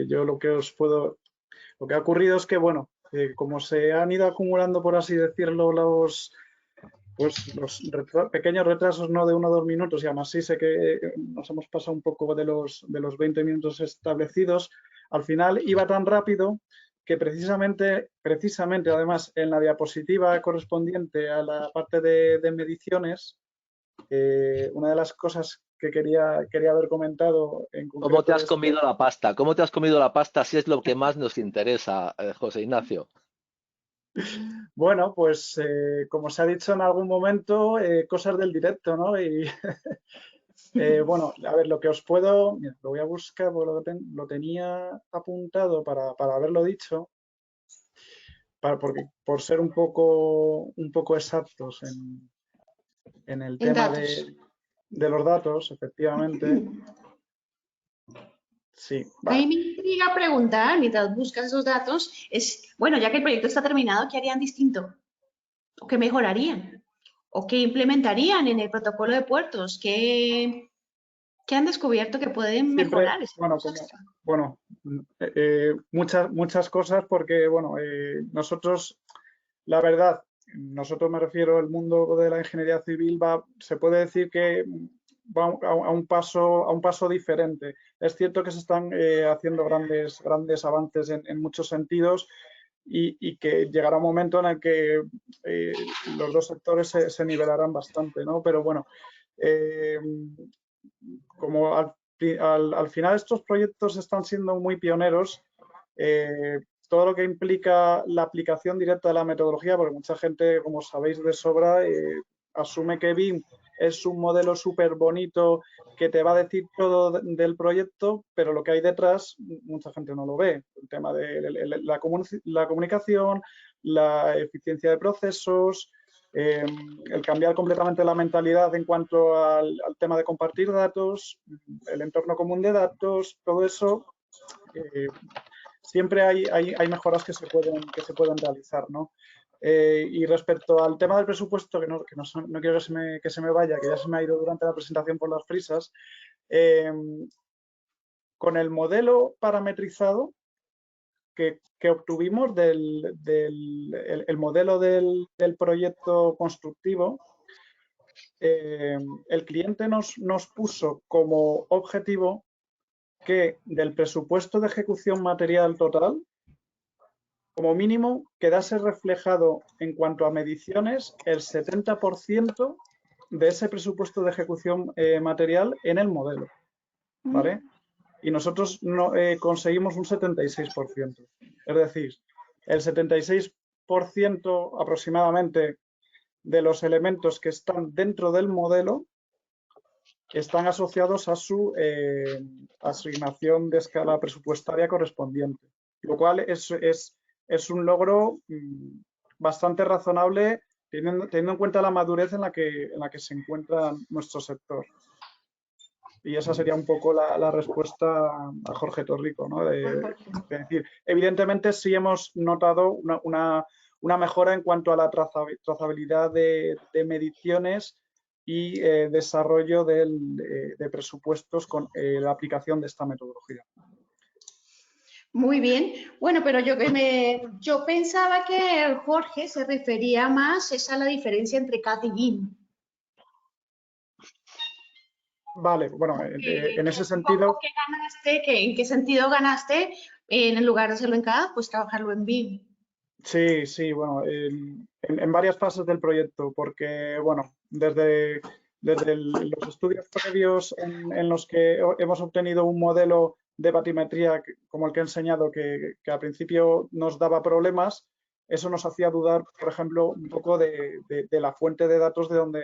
yo lo que ha ocurrido es que, bueno, como se han ido acumulando, por así decirlo, los pequeños retrasos, no de 1 o 2 minutos, y aún así sé que nos hemos pasado un poco de los 20 minutos establecidos, al final iba tan rápido que precisamente además en la diapositiva correspondiente a la parte de mediciones, una de las cosas que quería haber comentado en concreto. ¿Cómo te has comido la pasta? ¿Cómo te has comido la pasta si es lo que más nos interesa, José Ignacio? Bueno, pues como se ha dicho en algún momento, cosas del directo, ¿no? Y bueno, a ver, lo que os puedo, mira, lo voy a buscar porque lo tenía apuntado para haberlo dicho, por ser un poco exactos en el tema de los datos, efectivamente. Sí. A mí me intriga preguntar, mientras buscas esos datos, bueno, ya que el proyecto está terminado, ¿qué harían distinto? ¿O qué mejorarían? ¿O qué implementarían en el protocolo de puertos? ¿Qué han descubierto que pueden mejorar? Muchas cosas porque, bueno, nosotros, la verdad, me refiero al mundo de la ingeniería civil, se puede decir que va a un paso diferente. Es cierto que se están haciendo grandes avances en muchos sentidos y que llegará un momento en el que los dos sectores se nivelarán bastante, ¿no? Pero bueno, como al final estos proyectos están siendo muy pioneros, todo lo que implica la aplicación directa de la metodología, porque mucha gente, como sabéis de sobra, asume que BIM es un modelo súper bonito que te va a decir todo del proyecto, pero lo que hay detrás mucha gente no lo ve. El tema de la comunicación, la eficiencia de procesos, el cambiar completamente la mentalidad en cuanto al tema de compartir datos, el entorno común de datos, todo eso. Siempre hay mejoras que se pueden realizar, ¿no? Y respecto al tema del presupuesto, que no quiero que se me vaya, que ya se me ha ido durante la presentación por las prisas, con el modelo parametrizado que obtuvimos el modelo del proyecto constructivo, el cliente nos puso como objetivo que del presupuesto de ejecución material total, como mínimo quedase reflejado en cuanto a mediciones el 70% de ese presupuesto de ejecución material en el modelo, ¿vale? Y nosotros conseguimos un 76%. Es decir, el 76% aproximadamente de los elementos que están dentro del modelo están asociados a su asignación de escala presupuestaria correspondiente, lo cual es un logro bastante razonable teniendo en cuenta la madurez en la que se encuentra nuestro sector. Y esa sería un poco la respuesta a Jorge Torrico, ¿no? De decir, evidentemente sí hemos notado una mejora en cuanto a la trazabilidad de mediciones y desarrollo de presupuestos con la aplicación de esta metodología. Muy bien. Bueno, pero yo pensaba que Jorge se refería más a la diferencia entre CAD y BIM. Vale, bueno, en ese sentido... ¿En qué sentido ganaste en lugar de hacerlo en CAD, pues trabajarlo en BIM? Sí, sí, bueno, en varias fases del proyecto, porque, bueno, desde los estudios previos en los que hemos obtenido un modelo de batimetría como el que he enseñado, que al principio nos daba problemas, eso nos hacía dudar, por ejemplo, un poco de la fuente de datos de donde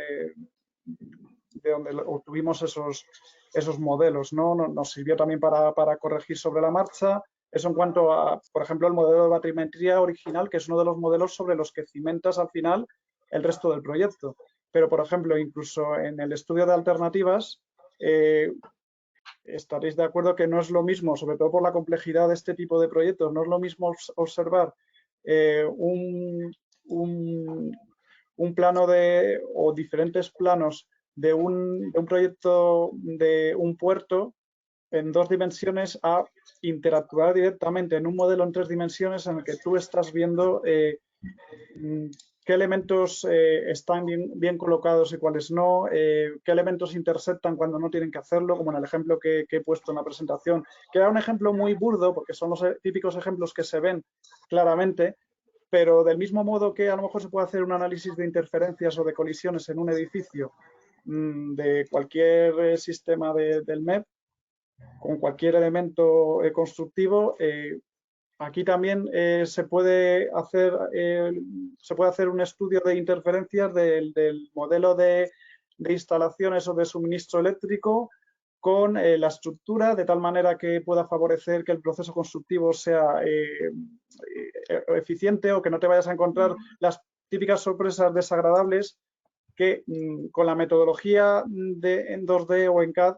obtuvimos esos modelos, ¿no? Nos sirvió también para corregir sobre la marcha. Eso en cuanto a, por ejemplo, el modelo de batimetría original, que es uno de los modelos sobre los que cimentas al final el resto del proyecto. Pero, por ejemplo, incluso en el estudio de alternativas, estaréis de acuerdo que no es lo mismo, sobre todo por la complejidad de este tipo de proyectos, no es lo mismo observar un plano o diferentes planos de un proyecto de un puerto en 2 dimensiones a interactuar directamente en un modelo en 3 dimensiones en el que tú estás viendo qué elementos están bien colocados y cuáles no, qué elementos interceptan cuando no tienen que hacerlo, como en el ejemplo que he puesto en la presentación, que era un ejemplo muy burdo porque son los típicos ejemplos que se ven claramente, pero del mismo modo que a lo mejor se puede hacer un análisis de interferencias o de colisiones en un edificio de cualquier sistema del MEP, con cualquier elemento constructivo, aquí también se puede hacer un estudio de interferencias del modelo de instalaciones o de suministro eléctrico con la estructura, de tal manera que pueda favorecer que el proceso constructivo sea eficiente o que no te vayas a encontrar las típicas sorpresas desagradables que con la metodología en 2D o en CAD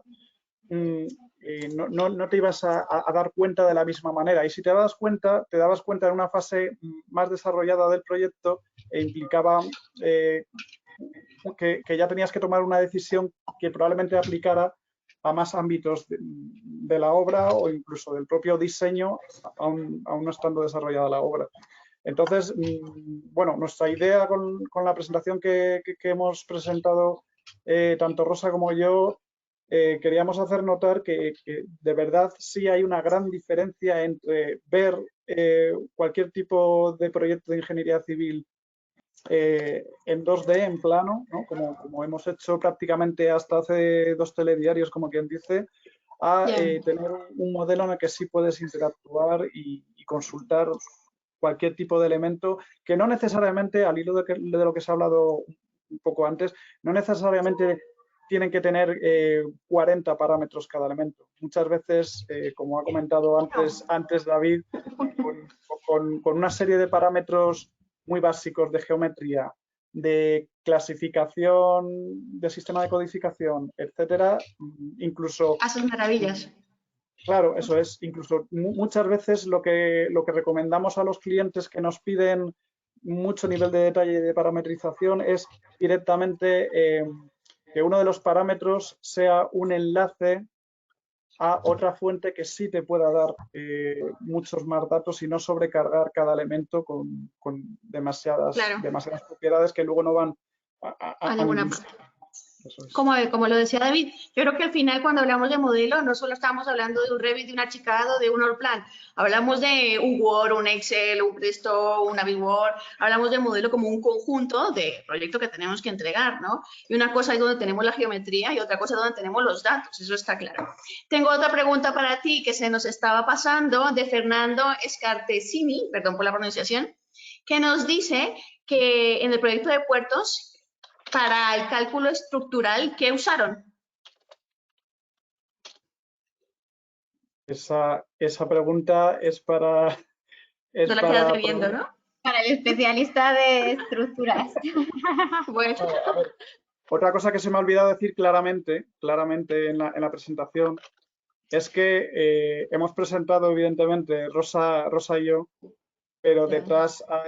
no te ibas a dar cuenta de la misma manera. Y si te dabas cuenta en una fase más desarrollada del proyecto e implicaba que ya tenías que tomar una decisión que probablemente aplicara a más ámbitos de la obra o incluso del propio diseño, aún no estando desarrollada la obra. Entonces, bueno, nuestra idea con la presentación que hemos presentado tanto Rosa como yo, queríamos hacer notar que de verdad sí hay una gran diferencia entre ver cualquier tipo de proyecto de ingeniería civil en 2D, en plano, ¿no? como hemos hecho prácticamente hasta hace 2 telediarios, como quien dice, a tener un modelo en el que sí puedes interactuar y consultar cualquier tipo de elemento que no necesariamente, al hilo de lo que se ha hablado un poco antes, no necesariamente tienen que tener 40 parámetros cada elemento. Muchas veces, como ha comentado antes David, con una serie de parámetros muy básicos de geometría, de clasificación, de sistema de codificación, etcétera, incluso... Haces maravillas. Claro, eso es. Incluso muchas veces lo que recomendamos a los clientes que nos piden mucho nivel de detalle y de parametrización es directamente que uno de los parámetros sea un enlace a otra fuente que sí te pueda dar muchos más datos y no sobrecargar cada elemento con demasiadas propiedades que luego no van a ninguna ningún parte. Eso es. Como lo decía David, yo creo que al final cuando hablamos de modelo no solo estamos hablando de un Revit, de un achicado, de un Allplan, hablamos de un Word, un Excel, un Presto, un Navisworks, hablamos de modelo como un conjunto de proyecto que tenemos que entregar, ¿no? Y una cosa es donde tenemos la geometría y otra cosa es donde tenemos los datos, eso está claro. Tengo otra pregunta para ti que se nos estaba pasando de Fernando Scartesini, perdón por la pronunciación, que nos dice que en el proyecto de puertos, para el cálculo estructural, ¿qué usaron? Esa pregunta es para... No la quedas debiendo, ¿no? Para el especialista de estructuras. Bueno. A ver, otra cosa que se me ha olvidado decir claramente en la presentación es que hemos presentado, evidentemente, Rosa y yo, pero detrás ha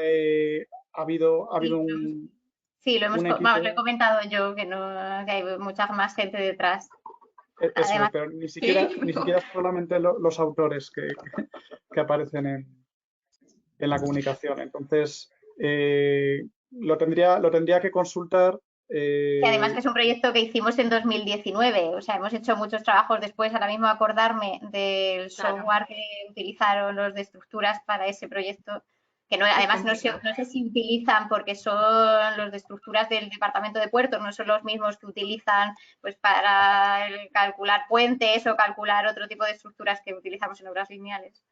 habido un... Sí, lo he comentado yo, que hay mucha más gente detrás. Eso, además, pero ni siquiera solamente los autores que aparecen en la comunicación. Entonces, lo tendría que consultar. Y además que es un proyecto que hicimos en 2019, o sea, hemos hecho muchos trabajos después, ahora mismo acordarme del software que utilizaron los de estructuras para ese proyecto, que no, además no sé si utilizan, porque son los de estructuras del departamento de puertos, no son los mismos que utilizan pues para calcular puentes o calcular otro tipo de estructuras que utilizamos en obras lineales.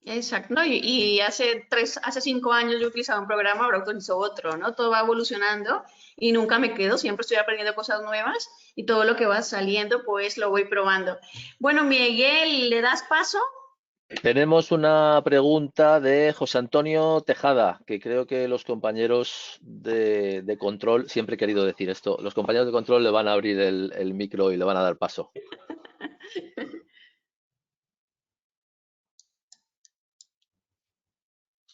Exacto, ¿no? Y hace 5 años yo utilizaba un programa, ahora utilizo otro, ¿no? Todo va evolucionando y nunca me quedo, siempre estoy aprendiendo cosas nuevas y todo lo que va saliendo pues lo voy probando. Bueno, Miguel, ¿le das paso? Tenemos una pregunta de José Antonio Tejada, que creo que los compañeros de control, siempre he querido decir esto, los compañeros de control le van a abrir el micro y le van a dar paso.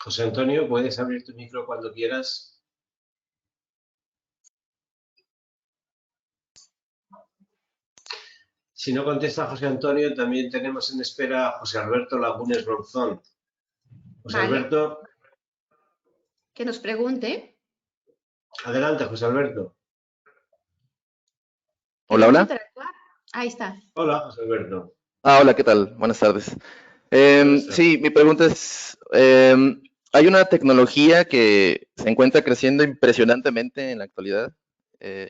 José Antonio, puedes abrir tu micro cuando quieras. Si no contesta José Antonio, también tenemos en espera a José Alberto Lagunes Ronzón. José Alberto. Que nos pregunte. Adelante, José Alberto. Hola, hola. Ahí está. Hola, José Alberto. Hola, ¿qué tal? Buenas tardes. Sí, mi pregunta es, hay una tecnología que se encuentra creciendo impresionantemente en la actualidad.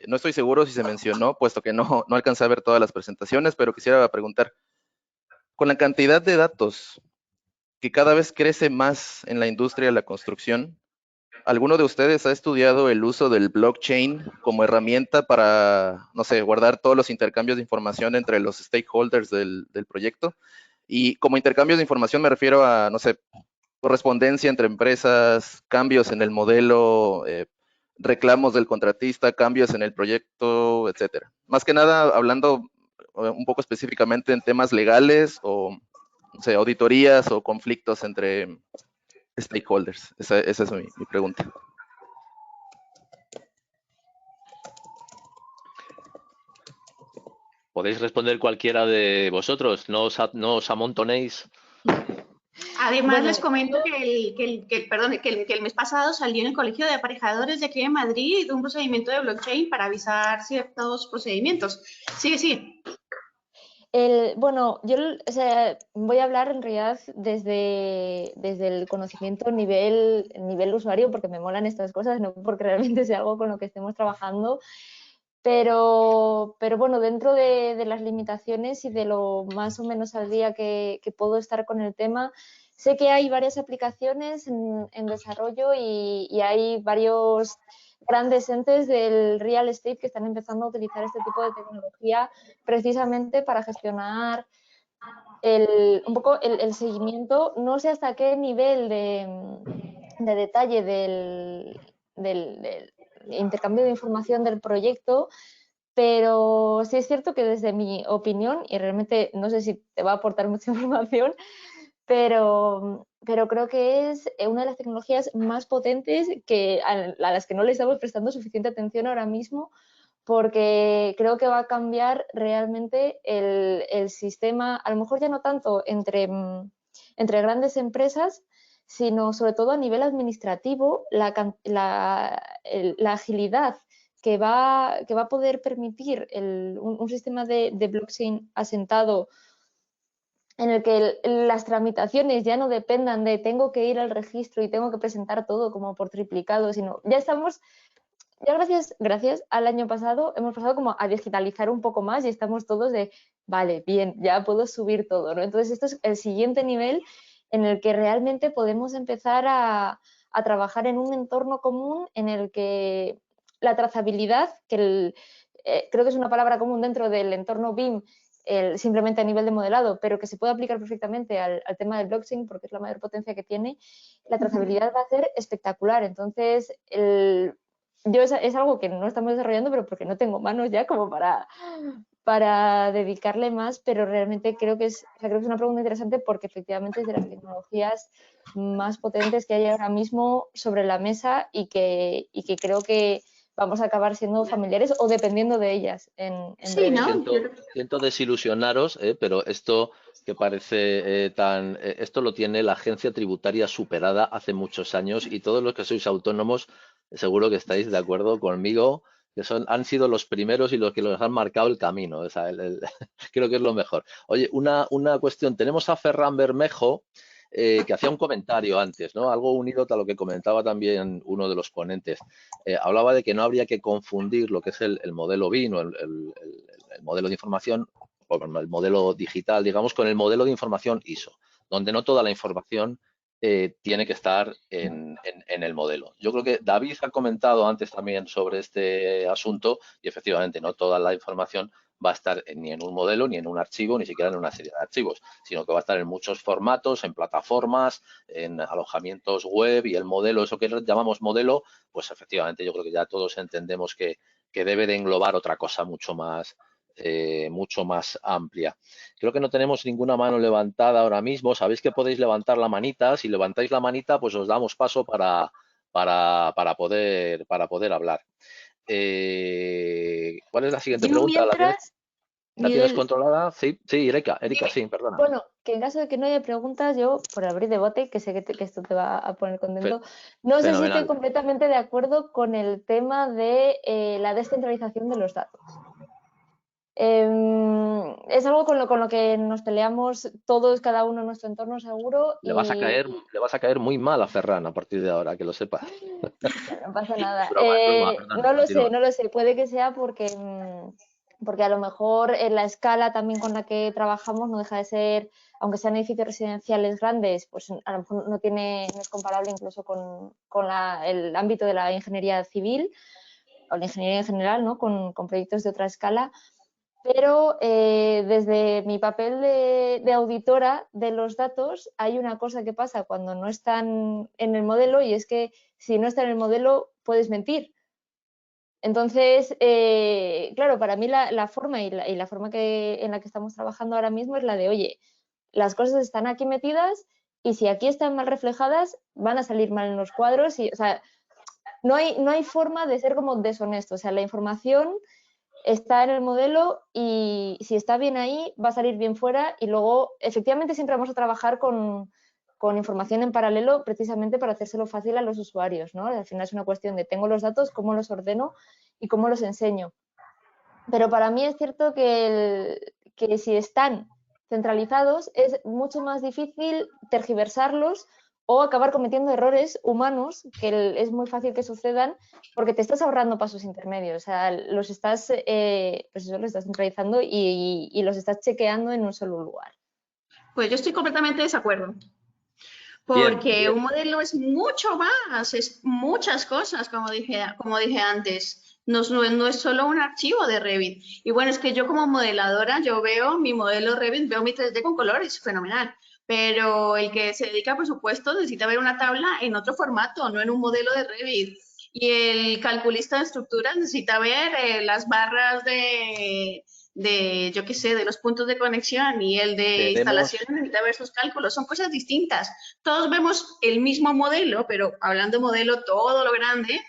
No estoy seguro si se mencionó, puesto que no alcancé a ver todas las presentaciones, pero quisiera preguntar, con la cantidad de datos que cada vez crece más en la industria de la construcción, ¿alguno de ustedes ha estudiado el uso del blockchain como herramienta para, no sé, guardar todos los intercambios de información entre los stakeholders del proyecto? Y como intercambios de información me refiero a, no sé, correspondencia entre empresas, cambios en el modelo, reclamos del contratista, cambios en el proyecto, etcétera. Más que nada hablando un poco específicamente en temas legales o, no sé, auditorías o conflictos entre stakeholders. Esa es mi pregunta. Podéis responder cualquiera de vosotros, no os amontonéis. Además, les comento que el mes pasado salió en el Colegio de Aparejadores de aquí en Madrid un procedimiento de blockchain para avisar ciertos procedimientos. Sí. Bueno, yo voy a hablar en realidad desde el conocimiento nivel usuario, porque me molan estas cosas, no porque realmente sea algo con lo que estemos trabajando. Pero bueno, dentro de las limitaciones y de lo más o menos al día que puedo estar con el tema, sé que hay varias aplicaciones en desarrollo y hay varios grandes entes del real estate que están empezando a utilizar este tipo de tecnología precisamente para gestionar un poco el seguimiento. No sé hasta qué nivel de detalle del intercambio de información del proyecto, pero sí es cierto que desde mi opinión, y realmente no sé si te va a aportar mucha información, pero creo que es una de las tecnologías más potentes a las que no le estamos prestando suficiente atención ahora mismo, porque creo que va a cambiar realmente el sistema, a lo mejor ya no tanto entre grandes empresas, sino sobre todo a nivel administrativo, la agilidad que va a poder permitir un sistema de blockchain asentado en el que las tramitaciones ya no dependan de tengo que ir al registro y tengo que presentar todo como por triplicado, sino ya estamos, ya gracias al año pasado hemos pasado como a digitalizar un poco más y estamos todos de, vale, bien, ya puedo subir todo, ¿no? Entonces esto es el siguiente nivel en el que realmente podemos empezar a trabajar en un entorno común en el que la trazabilidad, que creo que es una palabra común dentro del entorno BIM, simplemente a nivel de modelado, pero que se puede aplicar perfectamente al tema del blockchain porque es la mayor potencia que tiene, la trazabilidad va a ser espectacular. Entonces, yo es algo que no estamos desarrollando, pero porque no tengo manos ya como para dedicarle más, pero realmente creo que es una pregunta interesante porque efectivamente es de las tecnologías más potentes que hay ahora mismo sobre la mesa y que creo que vamos a acabar siendo familiares o dependiendo de ellas en Sí, breve. ¿no? Siento desilusionaros, pero esto que parece esto lo tiene la agencia tributaria superada hace muchos años y todos los que sois autónomos seguro que estáis de acuerdo conmigo que han sido los primeros y los que los han marcado el camino. O sea, creo que es lo mejor. Oye, una cuestión. Tenemos a Ferran Bermejo, que hacía un comentario antes, ¿no? Algo unido a lo que comentaba también uno de los ponentes. Hablaba de que no habría que confundir lo que es el modelo BIM o el modelo de información, o el modelo digital, digamos, con el modelo de información ISO, donde no toda la información tiene que estar en el modelo. Yo creo que David ha comentado antes también sobre este asunto y efectivamente no toda la información va a estar ni en un modelo, ni en un archivo, ni siquiera en una serie de archivos, sino que va a estar en muchos formatos, en plataformas, en alojamientos web y el modelo, eso que llamamos modelo, pues efectivamente yo creo que ya todos entendemos que debe de englobar otra cosa mucho más amplia. Creo que no tenemos ninguna mano levantada ahora mismo. Sabéis que podéis levantar la manita. Si levantáis la manita, pues os damos paso para poder hablar. ¿Cuál es la siguiente pregunta? ¿La tienes controlada? Sí, Erika, sí, perdona. Bueno, que en caso de que no haya preguntas, yo, por abrir debate, que sé que esto te va a poner contento, no sé si estoy completamente de acuerdo con el tema de la descentralización de los datos. Es algo con lo que nos peleamos todos, cada uno en nuestro entorno seguro. Le vas a caer muy mal a Ferran a partir de ahora, que lo sepas. No pasa nada. Broma, no lo sé. Puede que sea porque a lo mejor la escala también con la que trabajamos no deja de ser, aunque sean edificios residenciales grandes, pues a lo mejor no es comparable incluso con el ámbito de la ingeniería civil o la ingeniería en general, ¿no? Con proyectos de otra escala. Pero desde mi papel de auditora de los datos hay una cosa que pasa cuando no están en el modelo y es que si no está en el modelo puedes mentir. Entonces, claro, para mí la forma y la forma en la que estamos trabajando ahora mismo es la de, oye, las cosas están aquí metidas y si aquí están mal reflejadas van a salir mal en los cuadros. O sea, no hay forma de ser como deshonesto. O sea, la información está en el modelo y si está bien ahí, va a salir bien fuera y luego, efectivamente, siempre vamos a trabajar con información en paralelo precisamente para hacérselo fácil a los usuarios, ¿no? Al final es una cuestión de tengo los datos, cómo los ordeno y cómo los enseño. Pero para mí es cierto que si están centralizados es mucho más difícil tergiversarlos o acabar cometiendo errores humanos que es muy fácil que sucedan porque te estás ahorrando pasos intermedios. O sea, los estás, los estás centralizando y los estás chequeando en un solo lugar. Pues yo estoy completamente de desacuerdo. Porque bien. un modelo es mucho más, es muchas cosas, como dije antes. No es solo un archivo de Revit. Y bueno, es que yo como modeladora, yo veo mi modelo Revit, veo mi 3D con colores, fenomenal. Pero el que se dedica a presupuesto necesita ver una tabla en otro formato, no en un modelo de Revit. Y el calculista de estructuras necesita ver las barras yo qué sé, de los puntos de conexión y el de instalación necesita ver sus cálculos. Son cosas distintas. Todos vemos el mismo modelo, pero hablando de modelo todo lo grande,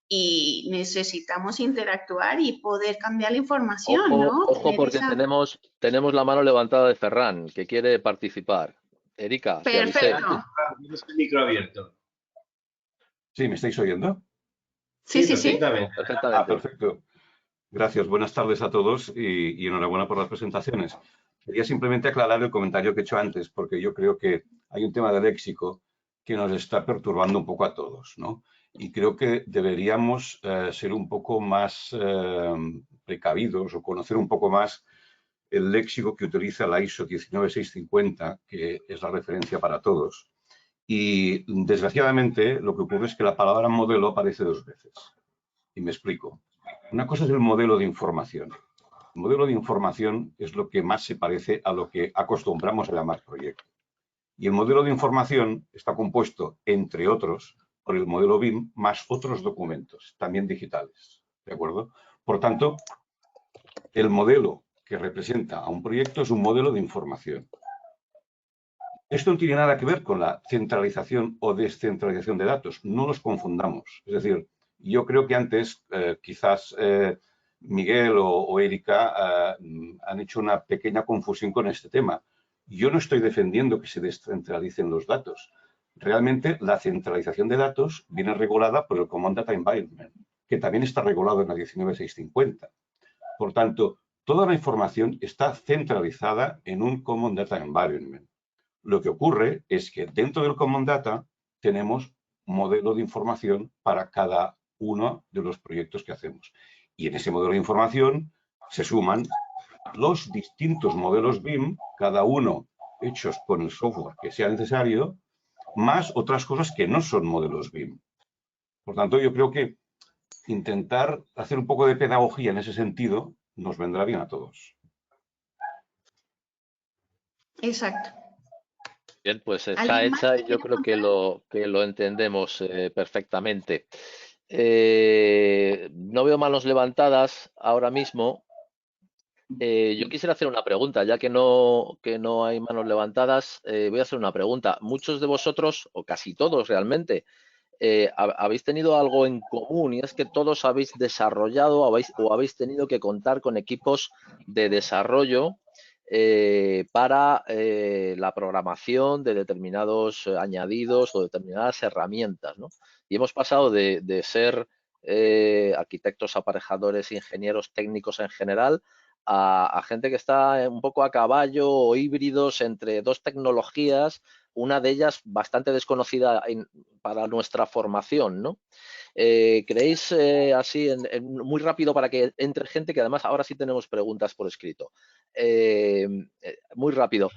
y necesitamos interactuar y poder cambiar la información, ¿no? Ojo, porque tenemos la mano levantada de Ferran, que quiere participar. Erika, te avisé. Perfecto. Tienes el micro abierto. Sí, ¿me estáis oyendo? Sí, sí, sí. perfectamente. Perfectamente. Perfecto. Gracias. Buenas tardes a todos y enhorabuena por las presentaciones. Quería simplemente aclarar el comentario que he hecho antes, porque yo creo que hay un tema de léxico que nos está perturbando un poco a todos, ¿no? Y creo que deberíamos ser un poco más precavidos o conocer un poco más el léxico que utiliza la ISO 19650, que es la referencia para todos. Y desgraciadamente lo que ocurre es que la palabra modelo aparece 2 veces. Y me explico. Una cosa es el modelo de información. El modelo de información es lo que más se parece a lo que acostumbramos a llamar proyecto. Y el modelo de información está compuesto, entre otros, por el modelo BIM más otros documentos, también digitales. ¿De acuerdo? Por tanto, el modelo que representa a un proyecto es un modelo de información. Esto no tiene nada que ver con la centralización o descentralización de datos. No los confundamos. Es decir, yo creo que antes quizás Miguel o Erika han hecho una pequeña confusión con este tema. Yo no estoy defendiendo que se descentralicen los datos. Realmente la centralización de datos viene regulada por el Common Data Environment, que también está regulado en la 19650. Por tanto, toda la información está centralizada en un Common Data Environment. Lo que ocurre es que dentro del Common Data tenemos modelo de información para cada uno de los proyectos que hacemos. Y en ese modelo de información se suman los distintos modelos BIM, cada uno hechos con el software que sea necesario, más otras cosas que no son modelos BIM. Por tanto, yo creo que intentar hacer un poco de pedagogía en ese sentido nos vendrá bien a todos. Exacto. Bien, pues está hecha y yo creo que lo entendemos perfectamente. No veo manos levantadas ahora mismo. Yo quisiera hacer una pregunta, ya que no hay manos levantadas, voy a hacer una pregunta. Muchos de vosotros, o casi todos realmente, habéis tenido algo en común, y es que todos habéis desarrollado o habéis tenido que contar con equipos de desarrollo para la programación de determinados añadidos o determinadas herramientas, ¿no? Y hemos pasado de ser arquitectos, aparejadores, ingenieros técnicos en general, a gente que está un poco a caballo o híbridos entre 2 tecnologías, una de ellas bastante desconocida para nuestra formación, ¿no? ¿Creéis así, muy rápido para que entre gente, que además ahora sí tenemos preguntas por escrito? Muy rápido,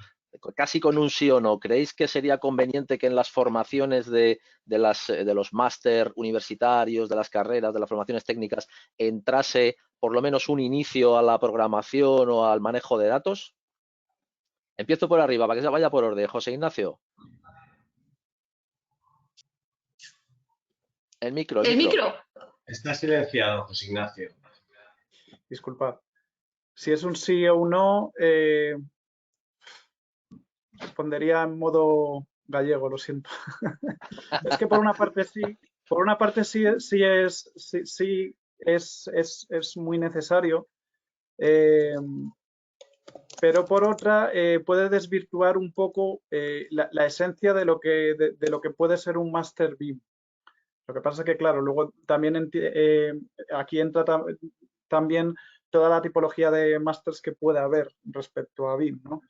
casi con un sí o no, ¿creéis que sería conveniente que en las formaciones de los máster universitarios, de las carreras, de las formaciones técnicas, entrase por lo menos un inicio a la programación o al manejo de datos? Empiezo por arriba, para que se vaya por orden. José Ignacio. El micro. Está silenciado, José Ignacio. Disculpad. Si es un sí o un no, respondería en modo gallego, lo siento. Es que por una parte sí es muy necesario, pero por otra puede desvirtuar un poco la esencia de lo que puede ser un Master BIM. Lo que pasa es que, claro, luego también aquí entra también toda la tipología de másters que puede haber respecto a BIM, ¿no?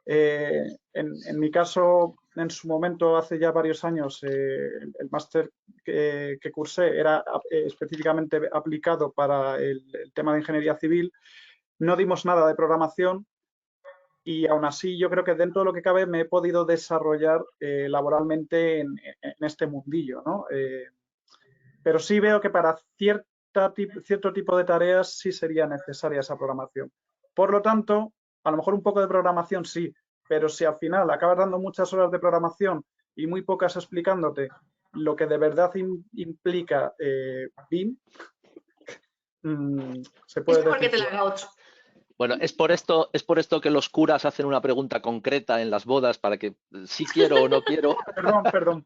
En mi caso, en su momento, hace ya varios años, el máster que cursé era específicamente aplicado para el tema de ingeniería civil. No dimos nada de programación y aún así yo creo que dentro de lo que cabe me he podido desarrollar laboralmente en este mundillo, ¿no? Pero sí veo que para cierto tipo de tareas sí sería necesaria esa programación. Por lo tanto, a lo mejor un poco de programación sí, pero si al final acabas dando muchas horas de programación y muy pocas explicándote lo que de verdad implica BIM, se puede decir. Porque te la haga otro. Bueno, es por esto que los curas hacen una pregunta concreta en las bodas para que si quiero o no quiero. Perdón.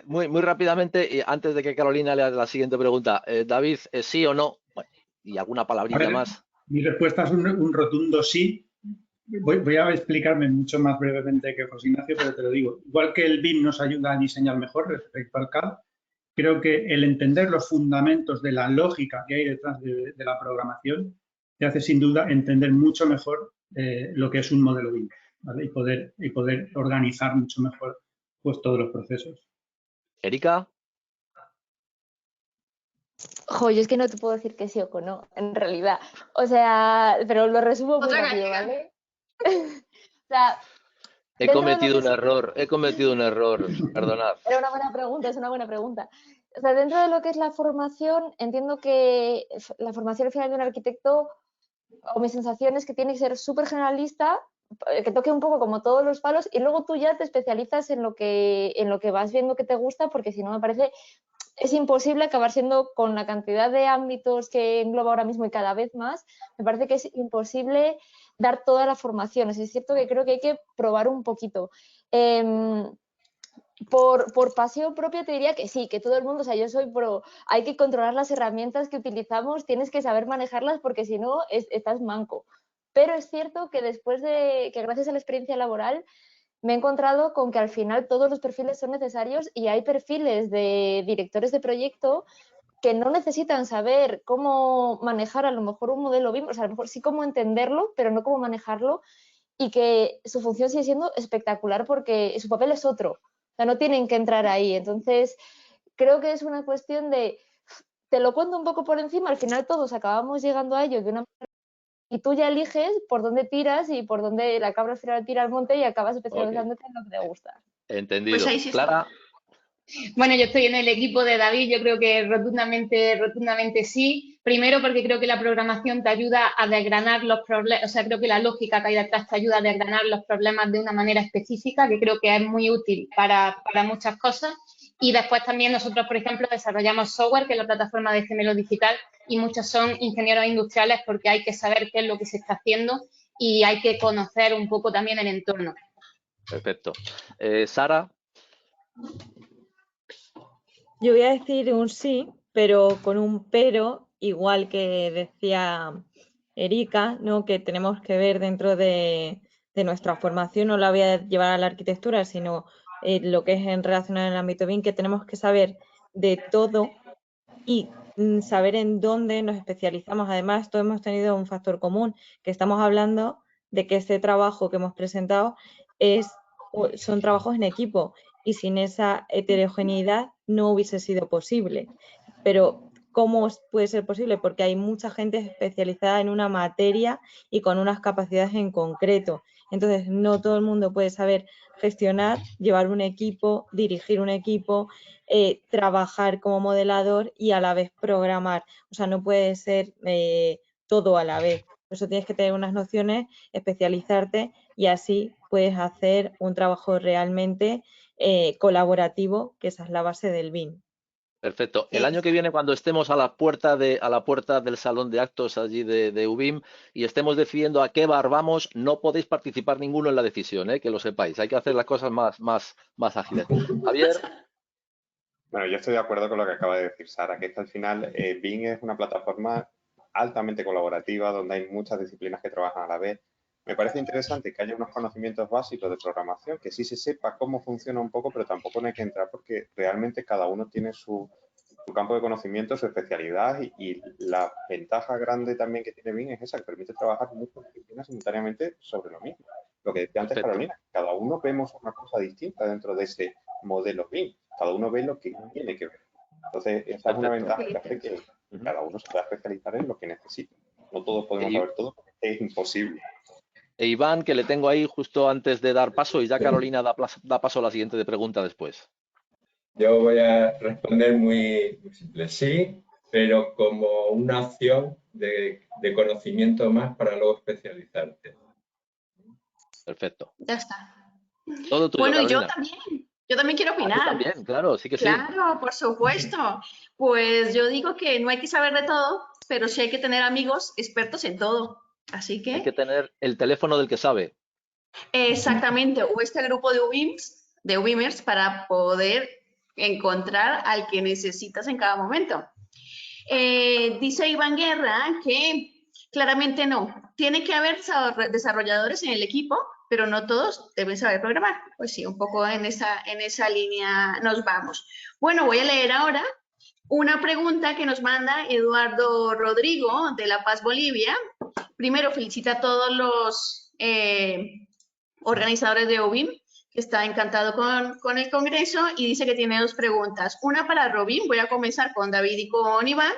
Muy rápidamente, antes de que Carolina le haga la siguiente pregunta, David, ¿sí o no? Bueno, y alguna palabrilla más. Mi respuesta es un rotundo sí. Voy a explicarme mucho más brevemente que José Ignacio, pero te lo digo. Igual que el BIM nos ayuda a diseñar mejor respecto al CAD, creo que el entender los fundamentos de la lógica que hay detrás de la programación te hace sin duda entender mucho mejor lo que es un modelo BIM, ¿vale? Y poder organizar mucho mejor pues todos los procesos. Erika. Jo, yo es que no te puedo decir que sí o que no, en realidad. O sea, pero lo resumo muy rápido, ¿vale? O sea, He cometido un error, perdonad. Era una buena pregunta, es una buena pregunta. O sea, dentro de lo que es la formación, entiendo que la formación al final de un arquitecto, o mi sensación es que tiene que ser súper generalista, que toque un poco como todos los palos, y luego tú ya te especializas en lo que vas viendo que te gusta, porque si no me parece, es imposible acabar siendo, con la cantidad de ámbitos que engloba ahora mismo y cada vez más, me parece que es imposible dar toda la formación. Es cierto que creo que hay que probar un poquito. Por pasión propia te diría que sí, que todo el mundo, o sea, yo soy pro, hay que controlar las herramientas que utilizamos, tienes que saber manejarlas porque si no, estás manco. Pero es cierto que después de que gracias a la experiencia laboral me he encontrado con que al final todos los perfiles son necesarios y hay perfiles de directores de proyecto que no necesitan saber cómo manejar a lo mejor un modelo BIM, o sea, a lo mejor sí cómo entenderlo, pero no cómo manejarlo, y que su función sigue siendo espectacular porque su papel es otro. O sea, no tienen que entrar ahí. Entonces, creo que es una cuestión de, te lo cuento un poco por encima, al final todos acabamos llegando a ello de una manera, y tú ya eliges por dónde tiras y por dónde la cabra al final tira al monte y acabas especializándote en lo que te gusta. Entendido. Pues ahí sí Clara. Bueno, yo estoy en el equipo de David, yo creo que rotundamente sí. Primero porque creo que la programación te ayuda a desgranar los problemas, o sea, creo que la lógica que hay detrás te ayuda a desgranar los problemas de una manera específica, que creo que es muy útil para muchas cosas. Y después también nosotros, por ejemplo, desarrollamos software, que es la plataforma de Gemelo Digital, y muchos son ingenieros industriales porque hay que saber qué es lo que se está haciendo y hay que conocer un poco también el entorno. Perfecto. Sara. Yo voy a decir un sí, pero con un pero, igual que decía Erika, ¿no? Que tenemos que ver dentro de nuestra formación, no la voy a llevar a la arquitectura, sino lo que es en relación al ámbito BIM, que tenemos que saber de todo y saber en dónde nos especializamos. Además, todos hemos tenido un factor común, que estamos hablando de que este trabajo que hemos presentado son trabajos en equipo, y sin esa heterogeneidad no hubiese sido posible. Pero ¿cómo puede ser posible? Porque hay mucha gente especializada en una materia y con unas capacidades en concreto. Entonces, no todo el mundo puede saber gestionar, llevar un equipo, dirigir un equipo, trabajar como modelador y a la vez programar. O sea, no puede ser todo a la vez. Por eso tienes que tener unas nociones, especializarte, y así puedes hacer un trabajo realmente colaborativo, que esa es la base del BIM. Perfecto. El año que viene, cuando estemos a la puerta del salón de actos allí de UBIM y estemos decidiendo a qué bar vamos, no podéis participar ninguno en la decisión, que lo sepáis. Hay que hacer las cosas más ágiles. Javier. Bueno, yo estoy de acuerdo con lo que acaba de decir Sara, que al final BIM es una plataforma altamente colaborativa donde hay muchas disciplinas que trabajan a la vez. Me parece interesante que haya unos conocimientos básicos de programación, que sí se sepa cómo funciona un poco, pero tampoco no hay que entrar porque realmente cada uno tiene su campo de conocimiento, su especialidad y la ventaja grande también que tiene BIM es esa, que permite trabajar muchas disciplinas simultáneamente sobre lo mismo. Lo que decía antes Carolina, cada uno vemos una cosa distinta dentro de ese modelo BIM, cada uno ve lo que tiene que ver. Entonces, esa es una ventaja que hace que cada uno se pueda especializar en lo que necesita. No todos podemos saber todo, porque es imposible. E Iván, que le tengo ahí justo antes de dar paso, y ya Carolina da paso a la siguiente pregunta después. Yo voy a responder muy simple. Sí, pero como una opción de conocimiento más para luego especializarte. Perfecto. Ya está. Todo tuyo, bueno, Carolina. Yo también quiero opinar. Tú también, claro, sí que sí. Claro, por supuesto. Pues yo digo que no hay que saber de todo, pero sí hay que tener amigos expertos en todo. Así que... Hay que tener el teléfono del que sabe. Exactamente, o este grupo de UBIMers, para poder encontrar al que necesitas en cada momento. Dice Iván Guerra que claramente no. Tiene que haber desarrolladores en el equipo, pero no todos deben saber programar. Pues sí, un poco en esa línea nos vamos. Bueno, voy a leer ahora una pregunta que nos manda Eduardo Rodrigo de La Paz, Bolivia. Primero, felicita a todos los organizadores de OBIM, que está encantado con el congreso, y dice que tiene 2 preguntas. Una para Robin, voy a comenzar con David y con Iván,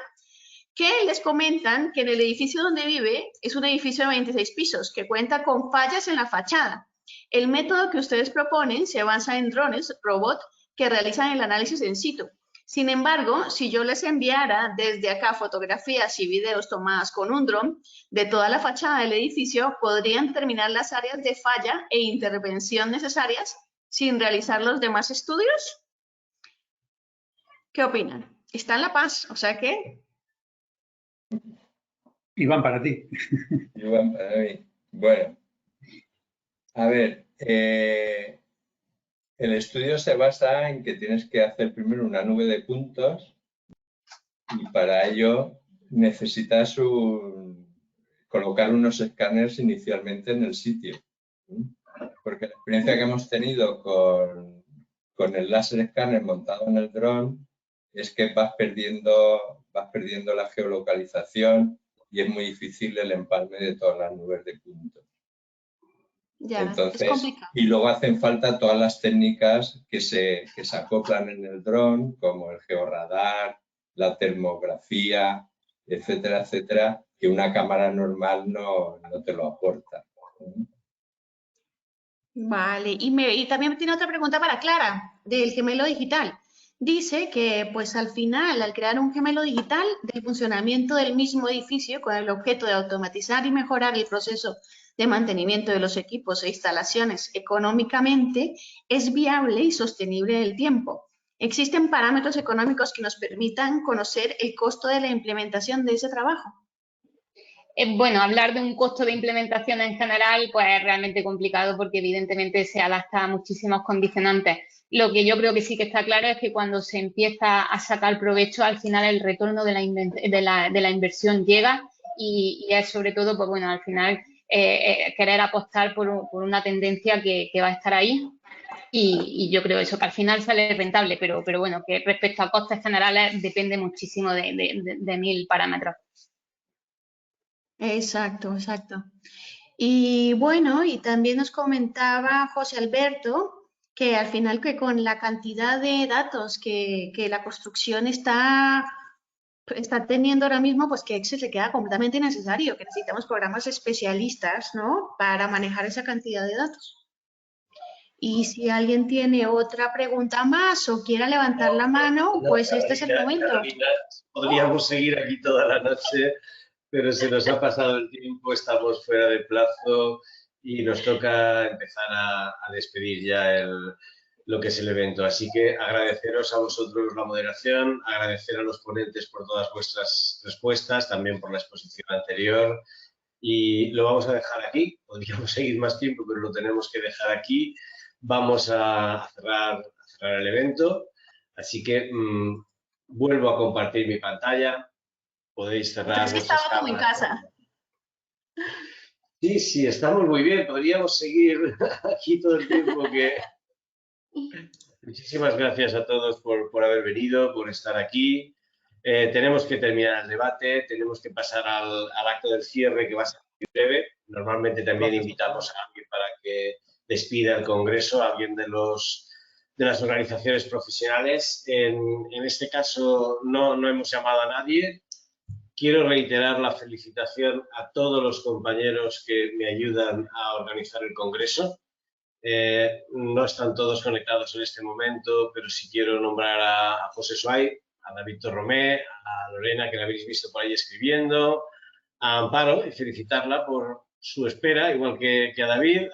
que les comentan que en el edificio donde vive es un edificio de 26 pisos, que cuenta con fallas en la fachada. El método que ustedes proponen se basa en drones, robots, que realizan el análisis in situ. Sin embargo, si yo les enviara desde acá fotografías y videos tomadas con un dron de toda la fachada del edificio, podrían determinar las áreas de falla e intervención necesarias sin realizar los demás estudios. ¿Qué opinan? Está en La Paz, o sea que... Iván, para ti. Iván, para mí. Bueno, a ver, el estudio se basa en que tienes que hacer primero una nube de puntos y para ello necesitas colocar unos escáneres inicialmente en el sitio. Porque la experiencia que hemos tenido con el láser escáner montado en el dron es que vas perdiendo la geolocalización y es muy difícil el empalme de todas las nubes de puntos. Ya, entonces, es complicado. y luego hacen falta todas las técnicas que se acoplan en el dron, como el georradar, la termografía, etcétera, etcétera, que una cámara normal no te lo aporta. Vale, y también tiene otra pregunta para Clara, del gemelo digital. Dice que, pues al final, al crear un gemelo digital del funcionamiento del mismo edificio con el objeto de automatizar y mejorar el proceso de mantenimiento de los equipos e instalaciones económicamente, es viable y sostenible en el tiempo. ¿Existen parámetros económicos que nos permitan conocer el costo de la implementación de ese trabajo? Bueno, hablar de un costo de implementación en general, pues es realmente complicado porque evidentemente se adapta a muchísimos condicionantes. Lo que yo creo que sí que está claro es que cuando se empieza a sacar provecho, al final el retorno de la inversión llega y es sobre todo, pues bueno, al final querer apostar por una tendencia que va a estar ahí y yo creo eso, que al final sale rentable, pero bueno, que respecto a costes generales depende muchísimo de 1000 parámetros. Exacto, exacto. Y bueno, y también nos comentaba José Alberto que al final que con la cantidad de datos que la construcción está teniendo ahora mismo, pues que Excel se queda completamente innecesario, que necesitamos programas especialistas, ¿no?, para manejar esa cantidad de datos. Y si alguien tiene otra pregunta más o quiera levantar la mano, pues este es el momento. Carolina, podríamos seguir aquí toda la noche, pero se nos ha pasado el tiempo, estamos fuera de plazo y nos toca empezar a despedir ya lo que es el evento. Así que agradeceros a vosotros la moderación, agradecer a los ponentes por todas vuestras respuestas, también por la exposición anterior. Y lo vamos a dejar aquí. Podríamos seguir más tiempo, pero lo tenemos que dejar aquí. Vamos a cerrar el evento. Así que vuelvo a compartir mi pantalla. Podéis cerrar vuestras cámaras. Como en casa. Sí, sí, estamos muy bien. Podríamos seguir aquí todo el tiempo que... Muchísimas gracias a todos por haber venido, por estar aquí. Tenemos que terminar el debate, tenemos que pasar al acto del cierre, que va a ser muy breve. Normalmente también invitamos a alguien para que despida el congreso, a alguien de las organizaciones profesionales. En este caso no hemos llamado a nadie. Quiero reiterar la felicitación a todos los compañeros que me ayudan a organizar el congreso. No están todos conectados en este momento, pero sí quiero nombrar a José Suárez, a David Torromé, a Lorena, que la habéis visto por ahí escribiendo, a Amparo y felicitarla por su espera, igual que a David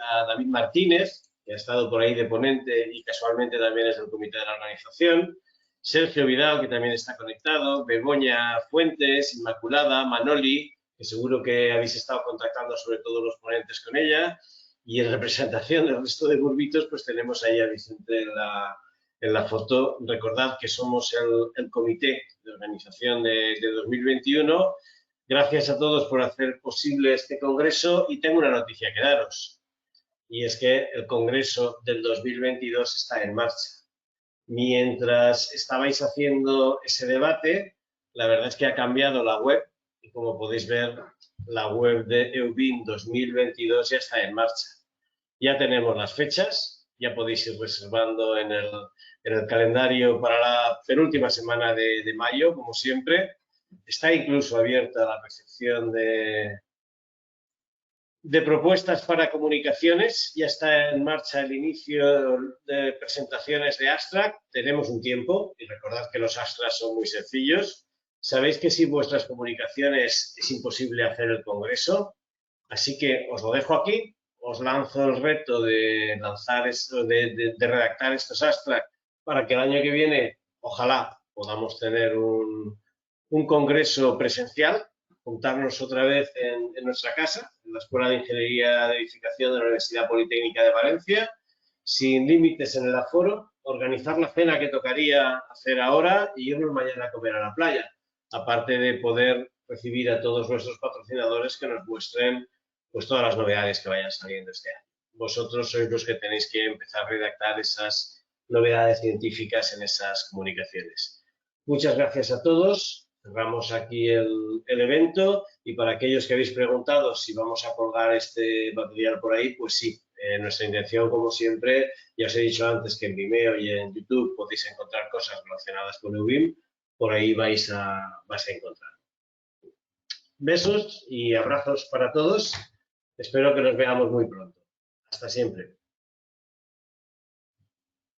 Martínez, que ha estado por ahí de ponente y casualmente también es del comité de la organización, Sergio Vidal, que también está conectado, Begoña Fuentes, Inmaculada, Manoli, que seguro que habéis estado contactando sobre todo los ponentes con ella, y en representación del resto de burbitos, pues tenemos ahí a Vicente en la foto. Recordad que somos el comité de organización de 2021. Gracias a todos por hacer posible este congreso y tengo una noticia que daros. y es que el Congreso del 2022 está en marcha. Mientras estabais haciendo ese debate, la verdad es que ha cambiado la web y como podéis ver, la web de EUBIM 2022 ya está en marcha. Ya tenemos las fechas, ya podéis ir reservando en el calendario para la penúltima semana de mayo, como siempre. Está incluso abierta la recepción de propuestas para comunicaciones. Ya está en marcha el inicio de presentaciones de abstract. Tenemos un tiempo y recordad que los abstracts son muy sencillos. Sabéis que sin vuestras comunicaciones es imposible hacer el congreso, así que os lo dejo aquí. Os lanzo el reto de redactar estos abstracts para que el año que viene, ojalá, podamos tener un congreso presencial, juntarnos otra vez en nuestra casa, en la Escuela de Ingeniería de Edificación de la Universidad Politécnica de Valencia, sin límites en el aforo, organizar la cena que tocaría hacer ahora y irnos mañana a comer a la playa, aparte de poder recibir a todos nuestros patrocinadores que nos muestren pues todas las novedades que vayan saliendo este año. Vosotros sois los que tenéis que empezar a redactar esas novedades científicas en esas comunicaciones. Muchas gracias a todos. Cerramos aquí el evento y para aquellos que habéis preguntado si vamos a colgar este material por ahí, pues sí, nuestra intención, como siempre, ya os he dicho antes que en Vimeo y en YouTube podéis encontrar cosas relacionadas con EUBIM, por ahí vais a encontrar. Besos y abrazos para todos. Espero que nos veamos muy pronto. Hasta siempre.